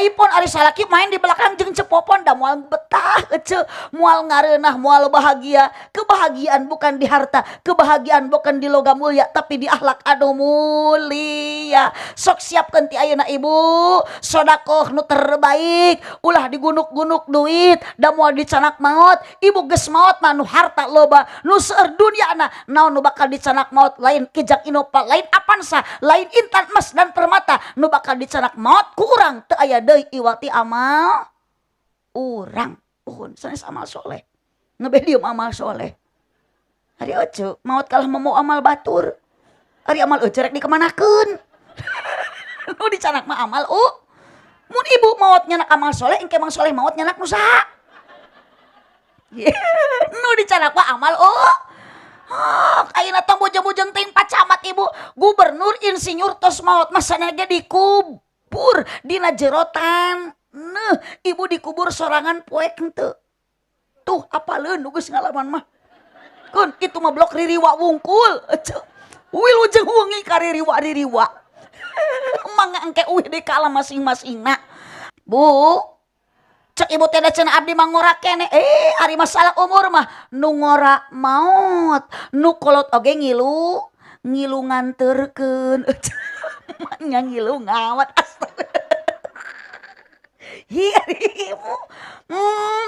iPhone ari salaki main di belakang jeung cepopon da moal betah ece, moal ngareunah, moal bahagia. Kebahagiaan bukan di harta, kebahagiaan bukan di logam mulia, tapi di akhlak anu mulia. Sok siapkeun ti ayeuna ibu sodakoh nu terbaik, ulah digunuk-gunuk duit, da moal dicanak maot. Ibu geus maot mah nu harta loba, nu seueur dunyana naon nu bakal dicanak maot lain kijak Innova, lain Avanza, lain Intan emas dan permata, nu bakal dicanak maot ku urang teu aya deui iwati amal urang. Uhun sanes amal soleh, ngebedium amal soleh. Ari oce maot kalah mau amal batur, ari amal eueuh rek dikemanakeun. Nu dicanak mah amal mun ibu maot nyanak amal soleh, engke mang soleh maot nyanak nu saha? Nu dicanak mah amal ayeuna tong bujang-bujang teh pacamat ibu, gubernur, insinyur tos maot mah sanage dikubur dina jerotan. Neuh, ibu dikubur sorangan poek henteu. Tuh apaleun nu geus ngalaman mah. Kun kitu mah blok ririwa wungkul. Wilujeng wengi ka ririwa. Mangga engke uih deui ka alam masing-masingna. Bu, cek ibu teh da cenah abdi mah ngora kene. Ari masalah umur mah nu ngora maot, nu kolot oge ngilu nganterkeun. Nya ngilu ngawat astaga. Iya ibu,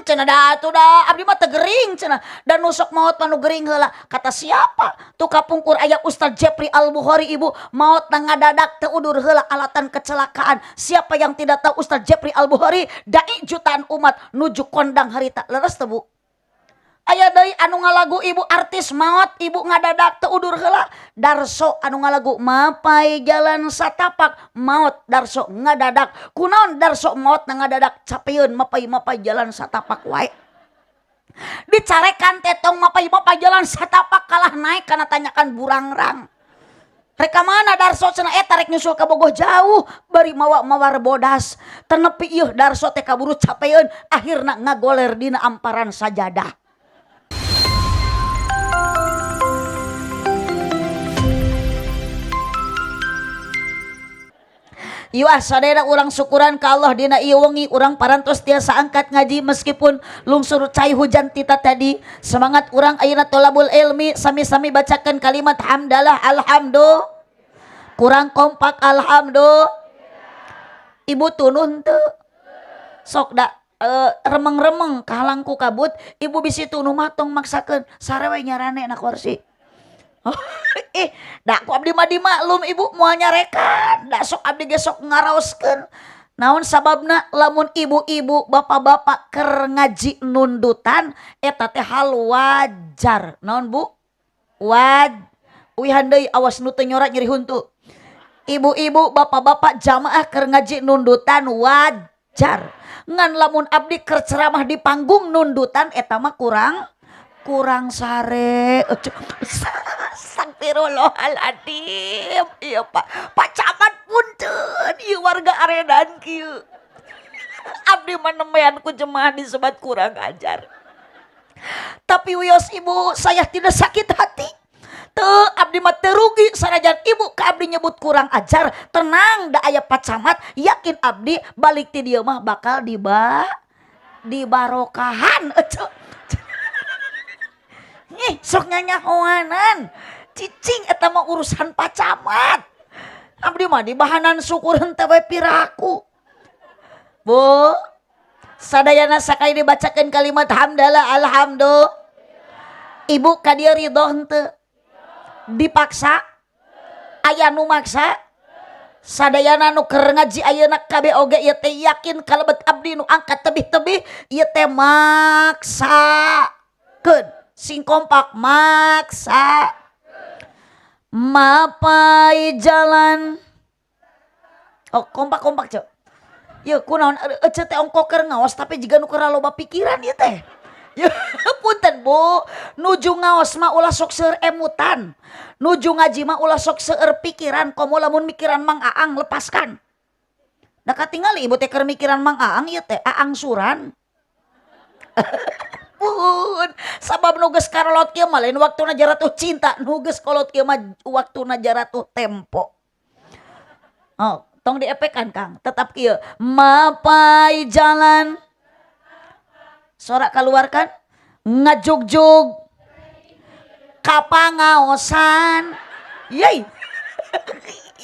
cenah da atuh da abdi mah teu gering cenah, dan nusok maot mah nu gering heula. Kata siapa? Tu kapungkur aya Ustaz Jepri Al-Bukhari ibu, maot na ngadadak teu udur heula alatan kecelakaan. Siapa yang tidak tahu Ustaz Jepri Al-Bukhari? Dai jutaan umat nuju kondang harita. Leres teu Bu? Aya deui anu ngalagu ibu artis maot ibu ngadadak teu udur heula. Darso anu ngalagu mapai jalan satapak maot Darso ngadadak. Kunaon Darso maot na ngadadak capeun mapai jalan satapak wae. Dicarekan tetong mapai jalan satapak kalah naik kana tanyakan burangrang. Reka mana Darso cenah eta rek nyusul ka Bogoh jauh bari mawa mawar bodas. Tenepi ieuh Darso teh kaburu capeun akhirna ngagoler dina amparan sajadah. Iwah sadayana urang syukuran ka Allah dina ieu wengi urang parantos tiasa angkat ngaji meskipun lungsur cai hujan tita tadi. Semangat urang ayeuna tholabul ilmi sami-sami bacakeun kalimat hamdalah alhamdulillah. Kurang kompak alhamdulillah. Ibu tunuh teu? Sok da remeng-remeng kahalangku kabut, ibu bisi tunuh matong maksakeun sarewe nyarane na kursi. Da ku abdi mah dimaklum ibu moal nyarekan, da sok abdi ge sok ngaraoskeun. Naon sababna lamun ibu-ibu bapak-bapak keur ngaji nundutan eta teh hal wajar. Naon Bu? Uihan deui awas nu teu nyora nyeri huntu. Ibu-ibu bapak-bapak jamaah keur ngaji nundutan wajar. Ngan lamun abdi keur ceramah di panggung nundutan eta mah kurang sare. Astagfirullahaladzim. Iya Pak Camat punten, ieu warga aredan kieu. Abdi mah nemean ku jemaah disebat kurang ajar. Tapi wios ibu saya tidak sakit hati. Teu abdi mah teu rugi sanajan ibu ka abdi nyebut kurang ajar. Tenang da aya Pak Camat, yakin abdi balik ti dieu mah bakal dibarokahan. Nih sok nyanyahoanan cicing eta mah urusan Pak Camat. Abdi mah di bahanan syukur henteu we piraku. Bu, sadayana sakali dibacakeun kalimat hamdalah alhamdulillah. Ibu ka dieu ridho henteu? Dipaksa? Aya nu maksa? Sadayana nu keur ngaji ayeuna kabeh oge ieu teh yakin kalebet abdi nu angkat tebih-tebih ieu teh maksakeun. Sing kompak maksa mapai jalan. Oh kompak cok. Ya kunaon ece teh ongko keur ngaos tapi jiga nu keur loba pikiran ieu teh. Ya punten Bu, nuju ngaos mah ulah sok seueur emutan. Nuju ngaji mah ulah sok seueur pikiran, komo lamun mikiran Mang Aang lepaskan. Da katingali ibu teh keur mikiran Mang Aang ieu teh aang suran. Pun sabab nu geus karolot kieu mah lain waktuna jaratuh cinta, nu geus kolot kieu mah waktuna jaratuh tempo. Oh, tong diepekan Kang tetap kieu mapai jalan sorak keluarkan ngajugjug kapangaosan yey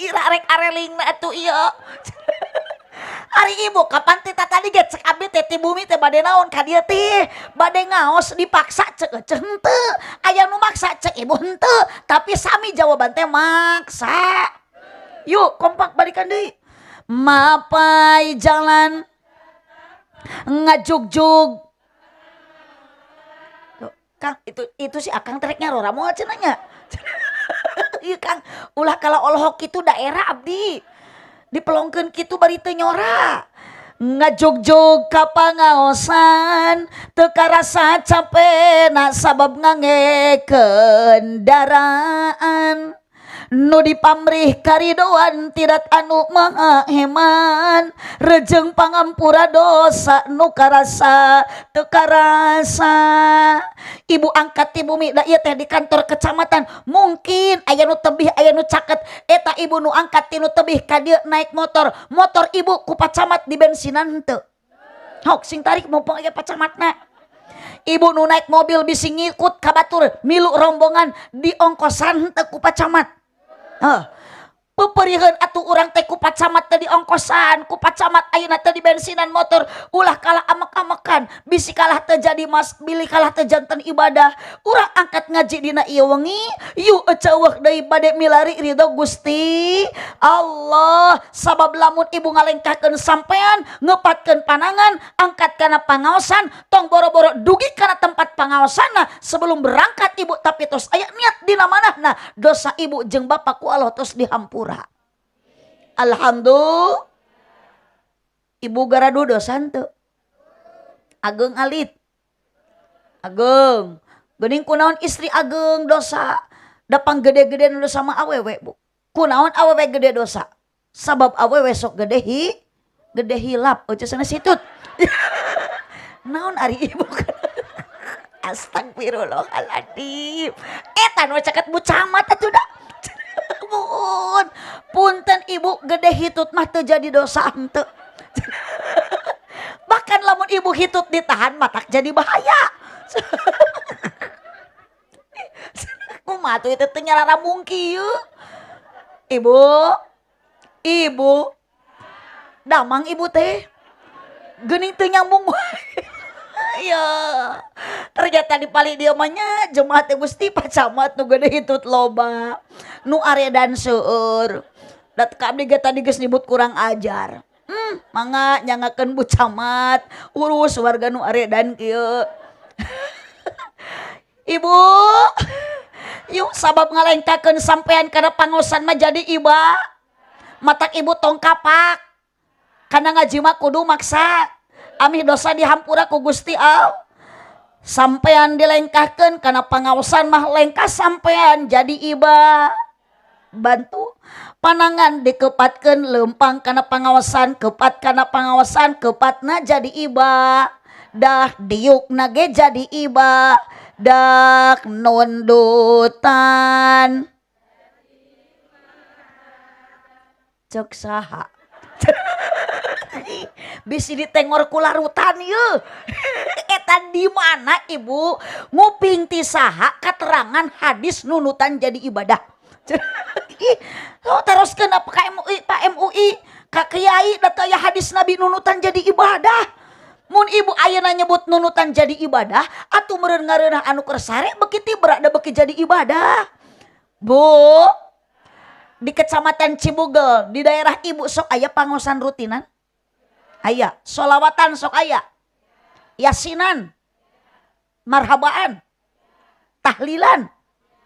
ira rek areling atuh ieu Ari ibu kapan tita tadi get cek abdi teh ti bumi teh bade naon ka dieu teh bade ngaos dipaksa cek henteu aya nu maksa cek ibu henteu tapi sami jawaban teh maksa yuk kompak balikan deui mapai jalan ngajugjug Kang itu si Akang treknya rora moal cenah nya ieu Kang ulah kala olhok kitu daerah abdi dipelongkeun kitu bari teu nyora ngajugjug ka pangaosan teu karasa capena sabab ngangge kendaraan nu dipamrih karidoan tidak anu maheman rejeng pangampura dosa nu karasa teu karasa ibu angkat ti bumi da ieu teh di kantor kecamatan mungkin aya nu tebih aya nu caket eta ibu nu angkat ti nu tebih ka dieu naik motor ibu ku pacamat di bensinan henteu hok sing tarik mumpung aya pacamatna ibu nu naik mobil bisi ngikut ka batur milu rombongan di ongkosan henteu ku pacamat peperiheun atuh urang teh ku pacamat teh di ongkosan ku pacamat ayeuna teh di bensinan motor ulah kalah amek-amekan bisi kalah teh jadi mas bilih kalah teh janten ibadah urang angkat ngaji dina ieu wengi yu ceuweuh deui bade milari ridho Gusti Allah sabab lamun ibu ngalengkahkeun sampean ngepatkeun panangan angkat kana pangaosan tong boro-boro dugi kana tempat pangaosanna sebelum berangkat ibu tapi tos aya niat dina manahna dosa ibu jeung bapa ku Allah tos dihampura alhamdulillah ibu garadu dosan teu ageng alit ageng geuning kunaon istri ageng dosa dapang gede-gede dosa sama awewe bu kunaon awewe gede dosa sabab awewe sok gede hilap cenah situt naon ari ibu astagfirullahaladzim eta nu caket bu camat atuh da punten ibu gede hitut mah teu jadi dosa henteu bahkan lamun ibu hitut ditahan matak jadi bahaya kumaha tuh itu teh nyarara mungki ibu damang ibu teh geuning teu nyambung ya ternyata di pali dia mahnya jemaat Gusti pacamat nu gede hitut loba nu aredan seueur dat ka abdi tadi geus nyebut kurang ajar mangga nyangakeun bu camat urus warga nu aredan kieu ibu yuk sabab ngalengkakeun sampean kana pangosan mah jadi iba matak ibu tong kapak kana ngaji mah kudu maksa amih dosa dihampura ku Gusti Allah sampean dilengkahkeun kana pangaosan mah lengkah sampean jadi iba bantu panangan dikepatkeun leumpang kana pangaosan kepat kana pangaosan kepatna jadi iba dah diukna ge jadi iba dak nundutan cek saha bisi ditengor kularutan yeuh eta di mana ibu nguping ti saha katerangan hadis nunutan jadi ibadah teruskeun apa ka MUI Pak MUI ka kiai da teu aya hadis nabi nunutan jadi ibadah mun ibu ayeuna nyebut nunutan jadi ibadah atuh meureun ngareunah anu keur sare beuki ti berak da beuki jadi ibadah bu di kecamatan Cibugel di daerah ibu sok aya pangosan rutinan aya sholawatan sok aya yasinan marhabaan tahlilan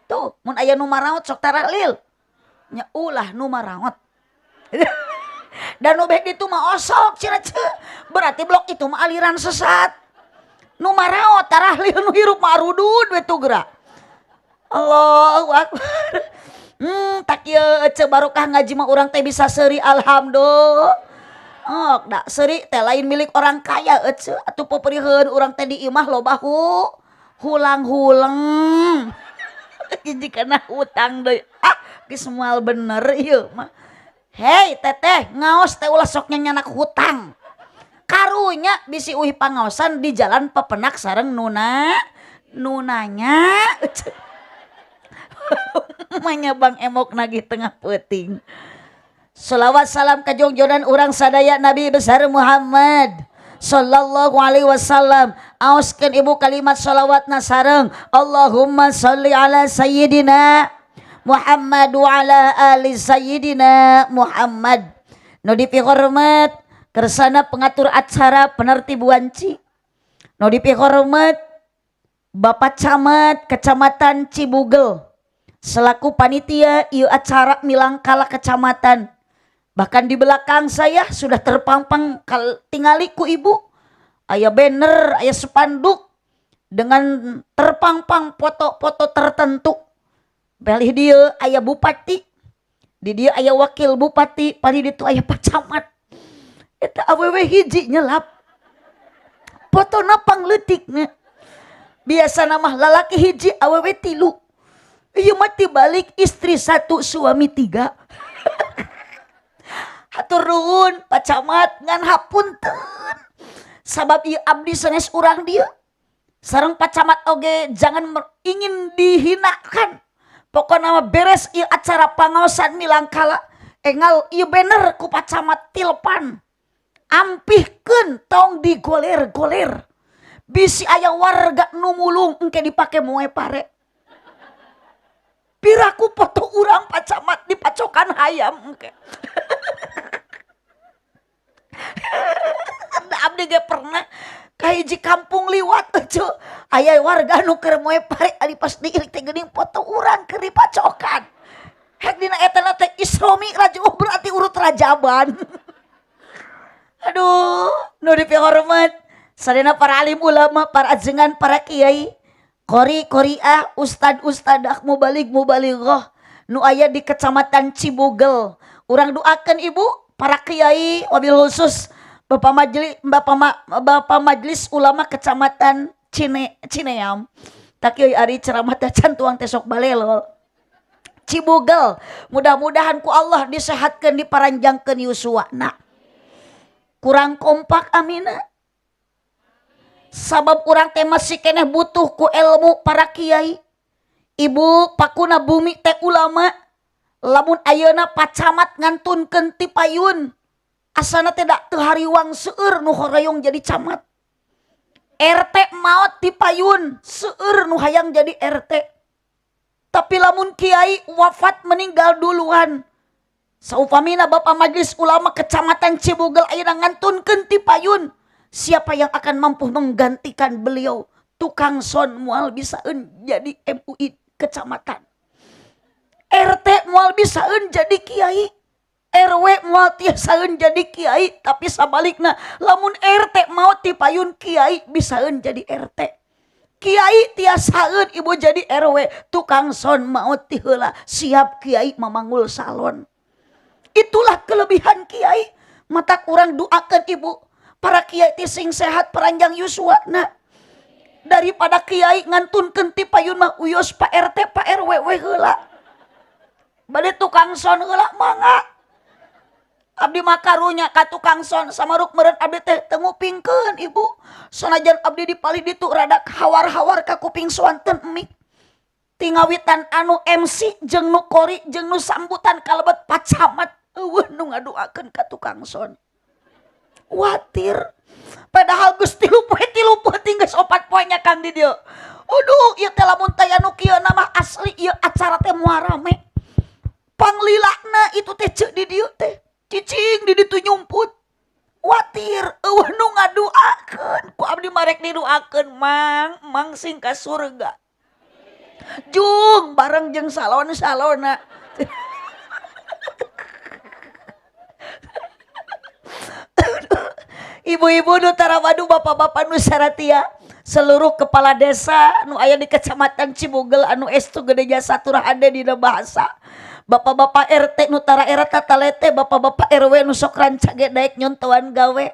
tuh mun aya nu maraot sok tarahlil nya ulah nu maraot dan nu beh ditu mah osok cenah berarti blok itu mah aliran sesat nu maraot tarahlil nu hirup mah arudud we tu geura Allahu akbar tak ieu ce barokah ngaji mah urang teh bisa seuri alhamdulillah dak seuri teh lain milik orang kaya ece atuh poperiheun urang teh di imah loba hulang jadi kena utang deui geus moal bener ieu mah Hei teteh ngaos teh ulah sok nyanyanak hutang. Karunya bisi uih pangaosan di jalan pepenak sareng nunanya. Manya Bang Emok nagih tengah peuting. Shalawat salam kajongjonan urang sadaya Nabi besar Muhammad sallallahu alaihi wasallam. Aoskeun ibu kalimat shalawatna sareng Allahumma sholli ala sayyidina Muhammad wa ala ali sayyidina Muhammad. Nu dipihormat kersana pengatur acara penertibuan Ci. Nu dipihormat Bapak Camat Kecamatan Cibugel selaku panitia ieu acara Milangkala Kecamatan. Bahkan di belakang saya sudah terpampang tingali ku ibu aya banner, aya spanduk dengan terpampang foto-foto tertentu. Belih dia aya bupati, di dia aya wakil bupati, pali ditu aya Pak Camat. Eta awewe hiji nyelap. Fotona pangleutikna. Biasa nama lalaki hiji awewe 3. Ieu mah tibalik istri 1 suami 3. Hatur nuhun Pak Camat ngan hapunten. Sabab ieu abdi sanes urang dieu. Sareng Pak Camat oge jangan ingin dihinakan. Pokoknya beres ieu acara pangaosan Milangkala. Engal ieu banner ku Pak Camat tilpan. Ampihkeun tong digoler-goler. Bisi aya warga nu mulung engke dipake moe pare. Piraku foto urang Pak Camat dipacokan hayam engke. Abdi ge pernah ka hiji kampung liwat teh aya warga nu keur moe pare ari pas diirik teh geuning foto urang keur dipacokan. Hek dina eta teh Isromi raja berarti urut rajaban. Aduh, nu dipihormat sadena para alim ulama, para ajengan, para kiai, qori-qoriah, ustad-ustadah, mubalik-mubalighah nu aya di Kecamatan Cibugel. Urang doakeun ibu, para kiai, wabil khusus Bapak Majelis Ulama Kecamatan Cineam. Tak kiai ari ceramah teh cantuang teh sok balelol. Cibugel, mudah-mudahan ku Allah disehatkeun diparanjangkeun yuswana. Kurang kompak amina. Sabab urang teh masih keneh butuh ku ilmu para kiai. Ibu pakuna bumi teh ulama. Lamun ayeuna Pak Camat ngantunkeun ti payun. Asana tidak teu hariwang seueur nu horeong jadi camat. RT maot di payun seueur nu hayang jadi RT. Tapi lamun kiai wafat meninggal duluan. Saupamina Bapak Majelis Ulama Kecamatan Cibugel ayeuna ngantunkeun ti payun. Siapa yang akan mampu menggantikan beliau? Tukang son moal bisaeun jadi MUI kecamatan. RT moal bisaeun jadi kiai. RW moal tiasaeun jadi kiai, tapi sabalikna lamun RT mau ti payun kiai bisaeun jadi RT. Kiai tiasaeun ibu jadi RW, tukang son mau ti heula siap kiai mamangul salon. Itulah kelebihan kiai. Mata kurang doakeun ibu, para kiai ti sing sehat peranjang yuswana. Daripada kiai ngantunkeun ti payun mah uyos Pak RT Pak RW we heula. Bade tukang son heula mangga. Abdi makarunya ka tukang son samaruk meureun abdi teh teu ngupingkeun ibu. Sanajan abdi dipali ditu rada hawar-hawar ka kuping swanten emik. Tingawitan anu MC jeung nu qori jeung nu sambutan kalebet Pak Camat eueuh nu ngadoakeun ka tukang son. Watir. Padahal geus 3 poe geus 4 poe nya Kang di dieu. Aduh, ieu teh lamun teh anu kieu mah asli ieu acara teh moal rame. Panglilana itu teh ceuk di dieu teh. Cicing di ditu nyumput. Watir eueuh nu ngadoakeun. Ku abdi marek didoakeun mang sing ka surga. Jung bareng jeung salon-salona. Ibu-ibu nu tarawadu, bapak-bapak nu saratia, seluruh kepala desa nu aya di Kecamatan Cibugel anu estu gede jasa turah ade dina bahasa. Bapak-bapak RT nu tara era tatalete, bapak-bapak RW nu sok rancage daek nyontoan gawe.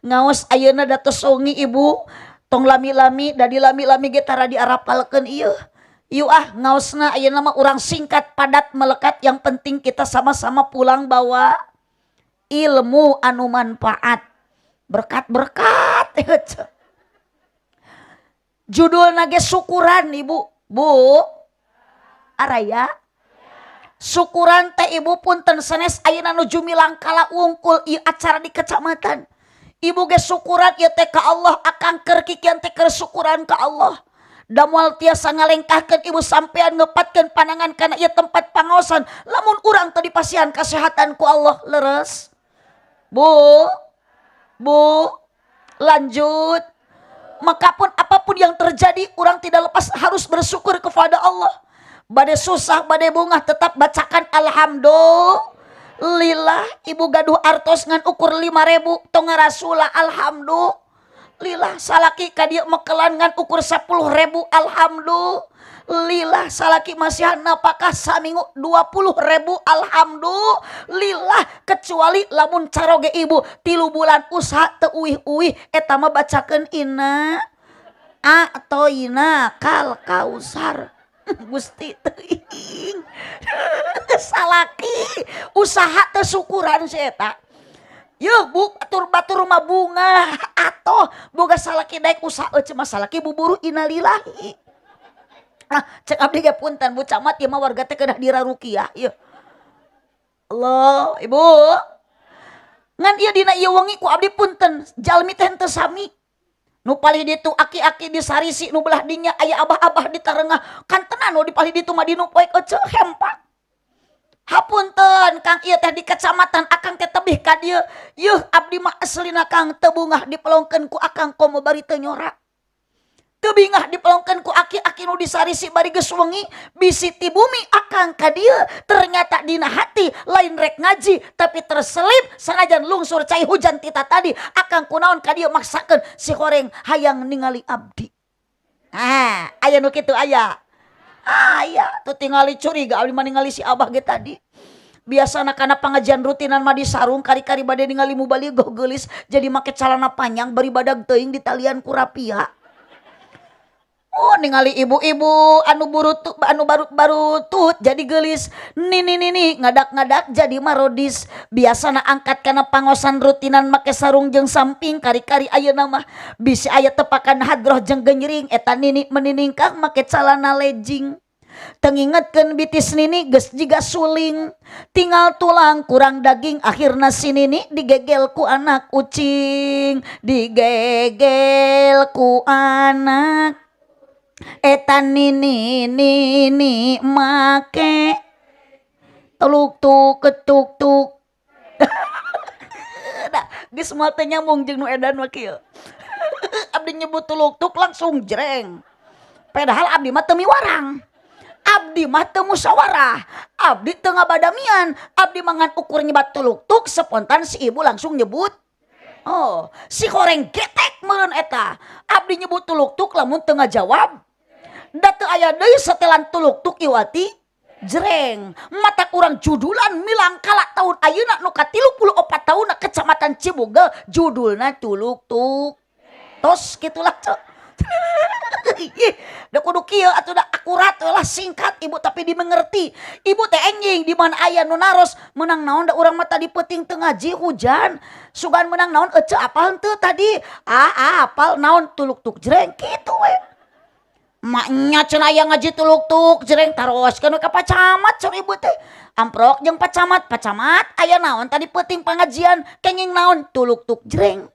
Ngaos ayeuna datos songi ibu, tong lami-lami da di lami-lami ge tara diarapalkeun ieu. Ieu ngaosna ayeuna mah urang singkat padat melekat, yang penting kita sama-sama pulang bawa ilmu anu manfaat, berkat-berkat. Judul nage syukuran ibu, bu araya syukuran teh ibu punten sanes ayeuna nuju milang kala wungkul ieu acara di kecamatan. Ibu ge syukuran ieu teh ka Allah, akang keur kikian teh keur syukuran ka Allah. Da moal tiasa ngalengkahkeun ibu sampean ngepatkeun panangan kana ieu tempat pangaosan, lamun urang teh dipasihan kasehatan ku Allah leres. Bu, lanjut. Makapun apapun yang terjadi, orang tidak lepas harus bersyukur kepada Allah. Badai susah, badai bungah, tetap bacakan alhamdulillah. Ibu gaduh artos ngan ukur 5.000 tonga rasulah alhamdulillah. Salaki kadieu mekelan ngan ukur 10.000 alhamdulillah. Salaki masihan napakah saminggu 20.000 alhamdulillah. Kecuali lamun caroge ibu 3 bulan usaha teu uih-uih eta mah bacakeun inna atoina kal kausar. Gusti teuing. Salaki usaha teu syukuran si eta. Yeuh bu batur mah bunga atoh boga salaki daek usaha eueuh mah salaki buburu innalillahi. Cek abdi ge punten bu camat ieu mah warga teh kedah dirarukiah ieu. Allah ibu. Ngan ieu dina ieu wengi ku abdi punten jalmi teh henteu sami. Nu palih ditu aki-aki di sarisi nu belah dinya aya abah-abah di tarengah. Kan tenan nu di palih ditu mah dinu poek eueuh hempak. Hapunten Kang ieu teh di kecamatan akang teh tebih ka dieu. Yeuh abdi mah aslina Kang teu bungah dipelongkeun ku akang komo bari teu nyorak. Teu bingah dipelongkeun ku aki-aki nu disarisi bari geus wengi bisi ti bumi akang ka dieu. Ternyata dina hati lain rek ngaji tapi terselip sanajan lungsur cai hujan tita tadi akang kunaon ka dieu maksakeun si goreng hayang ningali abdi. Aya nu kitu aya. Aya tuh tingali curiga abdi mah ningali si abah ge tadi. Biasana kana pengajian rutinan mah disarung kari-kari bade ningali mubalighah geulis jadi make calana panjang bari badag teuing di talian ku rapia. Oh ningali ibu-ibu anu baru tut jadi gelis nini ngadak-ngadak jadi marodis. Biasana angkat kana pangosan rutinan make sarung jeung samping kari-kari ayeuna mah bisi aya tepakan hadroh jeung genjring eta nini meniningkang make calana legging. Tengingetkeun bitis nini geus jiga suling tinggal tulang kurang daging akhirna si nini digegel ku anak ucing digegel ku anak eta nini make teluk tuk ketuk tuk. Da geus moal teh nyambung jeung nu edan mah kieu. Abdi nyebut teluk tuk langsung jreng. Padahal abdi mah teu miwarang. Abdi mah teu musyawarah. Abdi teu ngabadamian. Abdi mah ngan ukur nyebat teluk tuk spontan si ibu langsung nyebut. Oh, si goreng getek meureun eta. Abdi nyebut teluk tuk lamun teu ngajawab. Da teu aya deui setelan tuluk tuk iwati jreng. Mata urang judulan milang kala tahun ayeuna nu ka 34 taunna kecamatan Cibuga judulna tuluk tuk. Tos kitulah cok. Da kudu kieu atuh da akurat lah singkat ibu tapi dimengerti. Ibu teh enjing di mana aya nu naros menang naon da urang mah tadi peuting teu ngaji hujan. Sugan menang naon ece apal henteu tadi? Apal naon tuluk tuk jreng kitu we. Maknya cenah aya ngaji tuluk tuk jreng taroskeun ka pacamat cor ibu teh. Amprok jeung pacamat aya naon tadi peuting pangajian kenging naon tuluk tuk jreng.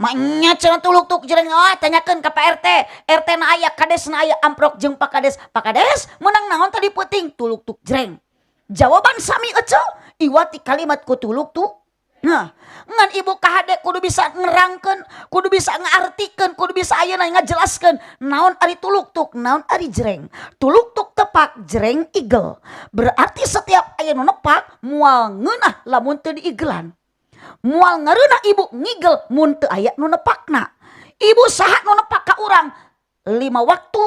Maknya cenah tuluk tuk jreng tanyakeun ka Pak RT na aya kades na aya amprok jeung Pak Kades menang naon tadi peuting tuluk tuk jreng. Jawaban sami ece iwati kalimat ku tuluk tuk. Nah, ngan ibu kahade kudu bisa nerangkeun, kudu bisa ngartikeun, kudu bisa ayeuna ngajelaskeun naon ari tuluk tuk, naon ari jreng. Tuluk tuk tepak, jreng igel. Berarti setiap aya nu nepak moal ngeunah lamun teu diigelan. Moal ngareunah ibu ngigel mun teu aya nu nepakna. Ibu saha nu nepak ka urang? 5 waktu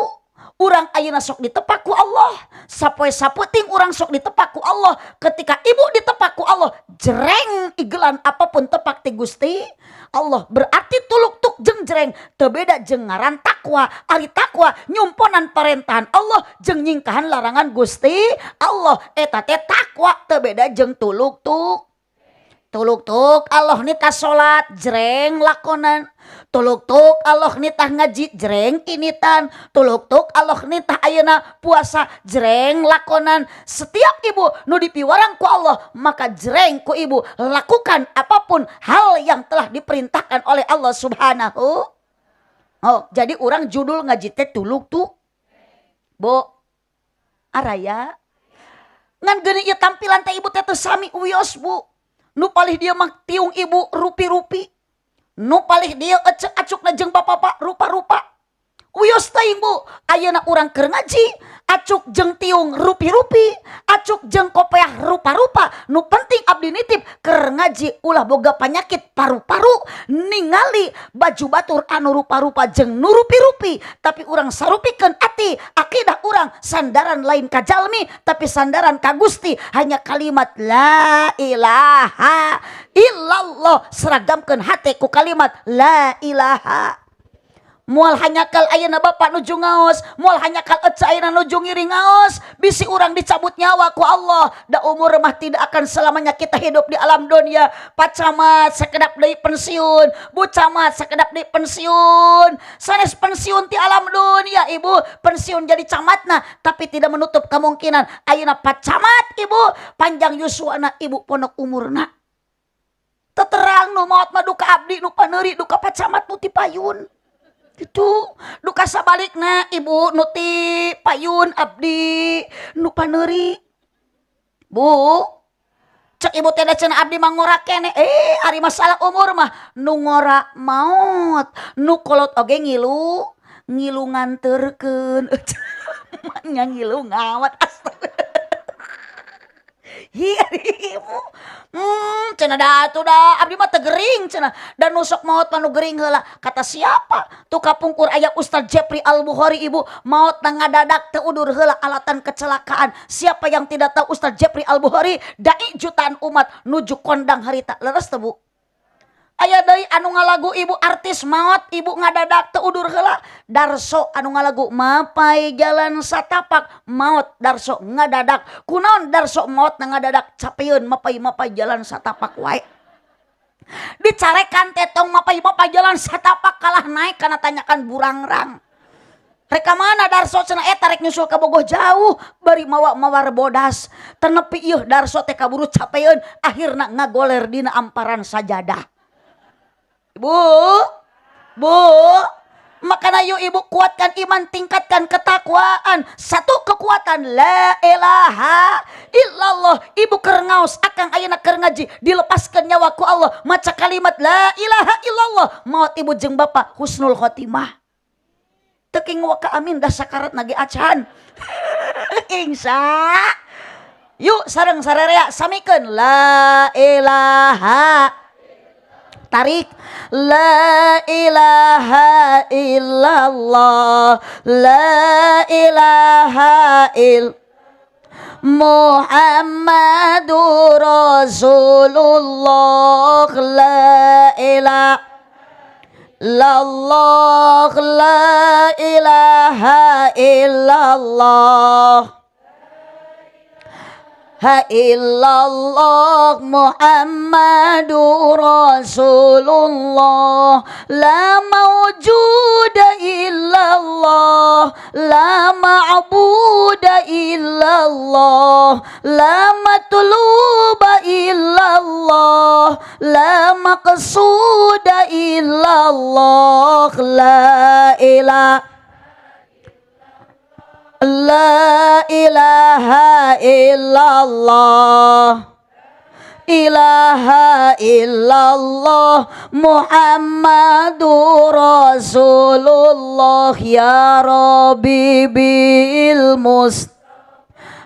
urang ayeuna sok ditepak ku Allah. Sapoe saputing urang sok ditepak ku Allah. Ketika ibu ditepak ku Allah, jreng igelan apapun tepak ti Gusti Allah. Berarti tuluk tuk jeung jreng teu beda jeung ngaran takwa. Ari takwa nyumponan parentahan Allah jeung nyingkahan larangan Gusti Allah. Eta teh takwa teu beda jeung tuluk tuk. tuluk-tuk Allah nitah salat jreng lakonan, tuluk-tuk Allah nitah ngaji jreng initan, tuluk-tuk Allah nitah ayeuna puasa jreng lakonan. Setiap ibu nu dipiwarang ku Allah maka jreng ku ibu lakukan apapun hal yang telah diperintahkan oleh Allah Subhanahu. Oh, jadi orang judul ngaji teh tuluk-tuk. Bo araya ngan geuni ieu tampilan teh ibu teh teu sami uyos Bu. Nu palih dia mah tiung ibu rupi-rupi, nu palih dia acuk-acukna jeung bapak-bapak rupa-rupa. Uyos teuing Bu, ayeuna urang keur ngaji, acuk jeung tiung rupi-rupi, acuk jeung kopeah rupa-rupa. Nu penting abdi nitip keur ngaji ulah boga panyakit paru-paru, ningali baju batur anu rupa-rupa jeung nu rupi-rupi, tapi urang sarupikeun ati akidah urang sandaran lain ka jalmi tapi sandaran ka Gusti, hanya kalimat la ilaha illallah, seragamkeun hate ku kalimat la ilaha. Moal hanyakal ayeuna bapak nuju ngaos, moal hanyakal ece ayeuna nuju ngiring ngaos, bisi urang dicabut nyawa ku Allah. Da umur mah tidak akan selamanya kita hidup di alam dunia. Pak Camat sakedap deui pensiun, Bu Camat sakedap deui pensiun. Sanes pensiun ti alam dunia ibu, pensiun jadi camatna, tapi tidak menutup kemungkinan ayeuna Pak Camat ibu panjang yuswana ibu pondok umurna. Teterang nu maot mah duka abdi nu paneuri duka Pak Camat nu ti payun. Itu duka sabalikna ibu nuti payun abdi nu paneuri. Bu cek ibu teh da cenah abdi mah ngora kene, ari masalah umur mah nu ngora maot, nu kolot oge ngilu nganterkeun. Nya ngilu ngawat astaga. Hiya ibu. Cenah da atuh da abdi mah teu gering cenah. Dan nusok maot mah nu gering heula. Kata siapa? Tu kapungkur aya Ustaz Jepri Al-Bukhari ibu, maot na ngadadak teu udur heula alatan kecelakaan. Siapa yang tidak tahu Ustaz Jepri Al-Bukhari? Dai jutaan umat nuju kondang harita. Leres teu Bu? Aya deui anu ngalagu ibu artis maot ibu ngadadak teu udur heula. Darso anu ngalagu mapai jalan satapak maot Darso ngadadak. Kunaon Darso maot na ngadadak capeun mapai jalan satapak wae. Dicarekan tetong mapai jalan satapak kalah naik kana tanyakan burangrang. Reka mana Darso cenah eta rek nyusul ka bogoh jauh bari mawar bodas. Tenepi ieuh Darso teh kaburu capeun akhirna ngagoler dina amparan sajadah. Bu, makanya yuk ibu kuatkan iman, tingkatkan ketakwaan. Satu kekuatan la ilaha illallah. Ibu keur ngaos akang ayeuna keur ngaji, dilepaskeun nyawa ku Allah maca kalimat la ilaha illallah, maot ibu jeung bapak husnul khotimah. Teu king waka amin dah sakarat nage acan. Insya. Yuk sareng sarerea samikeun la ilaha. Tarik la ilaha illallah, la ilaha Muhammadur Rasulullah, la ilaha illallah, la ilaha illallah. Illallah Muhammadur Rasulullah, la mawjuda illallah, la ma'buda illallah, la matluba illallah, la maqsuda illallah, la ilaha la ilaha illallah, ilaha illallah Muhammadur Rasulullah, ya Rabbi bil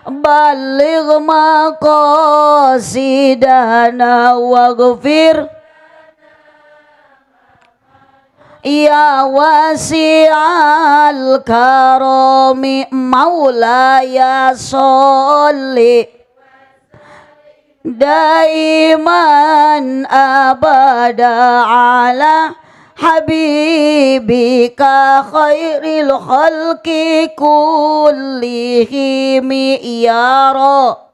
baligh maqasidana waghfir ya wasi'al karami maulaya sholli daiman abada ala habibika khairil khalqi kullihim ya Rabb.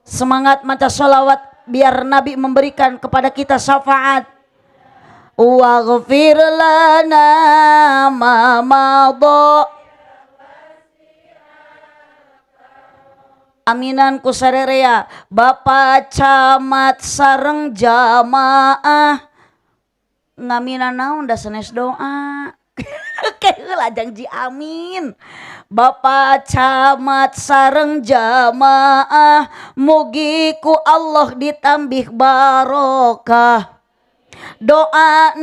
Semangat maca sholawat biar Nabi memberikan kepada kita syafaat. Waghfir lana ma madha. Aminan ku sarerea Bapak Camat sareng jamaah ngaminan naon da sanes doa. Keheula janji amin. Bapak Camat sareng jamaah mugi ku Allah ditambih barokah. Doa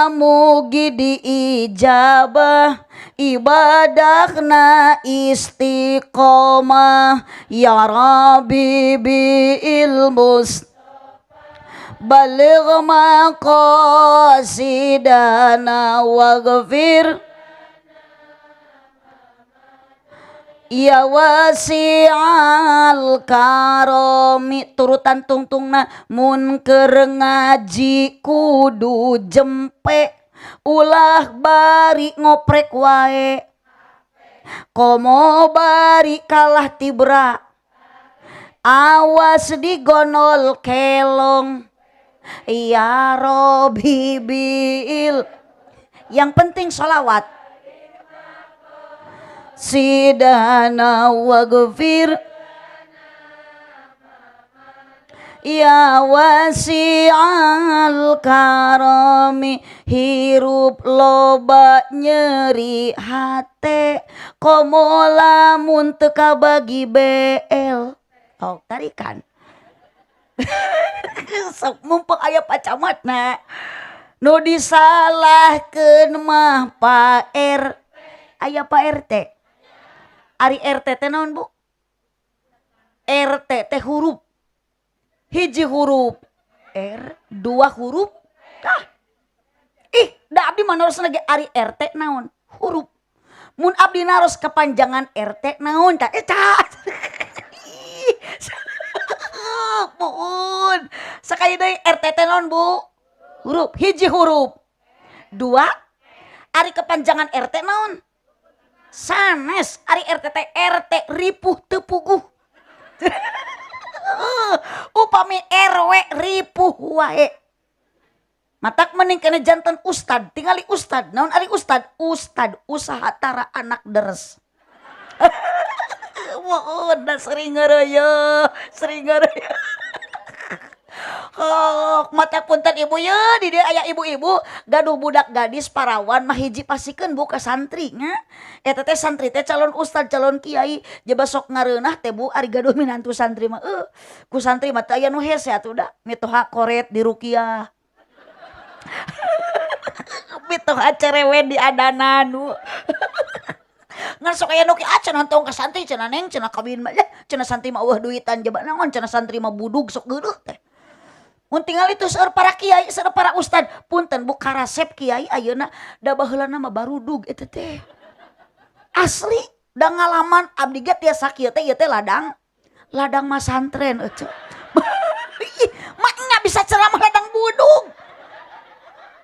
mugi diijabah, ibadahna istiqomah, ya Rabbi bil baligh maqasidana waghfir ya wasi'al karomi. Turutan tungtungna mun keur ngaji kudu jempe, ulah bari ngoprek wae, komo bari kalah tibra, awas digonol kelong, ya Robi bil. Yang penting sholawat. Sidana waghfir ya wasi'al karami. Hirup loba nyeri hate, komo lamun teu kabagi BL. Oh tarikan. Mumpung aya Pak Camatna nu disalahkeun mah Pak R. Aya Pak RT. Ari RT teh naon Bu? RT teh huruf. Hiji huruf R, dua huruf K. Da abdi manos lagi ari RT naon? Huruf. Mun abdi naros kepanjangan RT naon tah? Eta. Puun. Sakali deui RT teh naon Bu? Huruf. Hiji huruf. Dua. Ari kepanjangan RT naon? Sanes. Ari RT teh RT ripuh teu puguh. Upami RW ripuh wae. Matak mending kena jantan ustad, tingali ustad. Naon ari ustad? Ustad usaha tara anak deres. Udah sering ngeroyo. Mata punten ibu ya, di dia aya ibu-ibu gaduh budak gadis parawan mah hiji pasikeun Bu ka santri nya. Eta teh santri teh calon ustad, calon kiai, jeba sok ngareunah teh Bu ari gaduh minantu santri mah. Ku santri mah teh aya nu hese atuh da, mitoha koret di ruqyah. Mitoha cerewen di adanan Bu. Ngan sok aya nu ki cenah tong ka santri cenah neng cenah kawin mah cenah santri mah eueuh duitan jeba naon cenah santri mah budug sok geureuh teh. Mun tinggal itu seueur para kiai, seueur para ustad, punten Bu karasep kiai ayeuna da baheulana mah barudug eta teh. Asli da ngalaman abdi ge tiasa kieu teh ieu teh ladang masantren eueuh. Mak nya bisa ceramah ladang budug.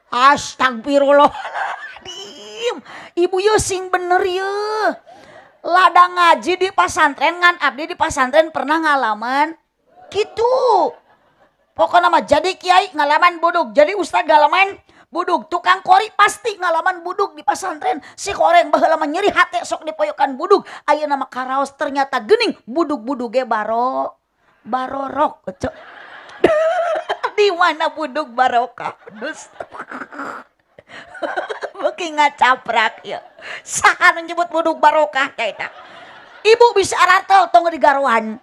Astagfirullahaladzim. Ibu ye sing bener ye. Ladang ngaji di pasantren ngan abdi di pasantren pernah ngalaman gitu. Pokoknya mah jadi kiai ngalaman budug, jadi ustad ngalaman budug, tukang kori pasti ngalaman budug di pasantren. Si koreng baheula mah nyeri hate sok dipoyokan budug. Ayeuna mah karaos ternyata geuning budug-buduge barorok. Di mana budug barokah? Dus. Beuki ngacaprak ya. Saha nu nyebut budug barokah teh eta? Ibu bisa aratel tong digaruan.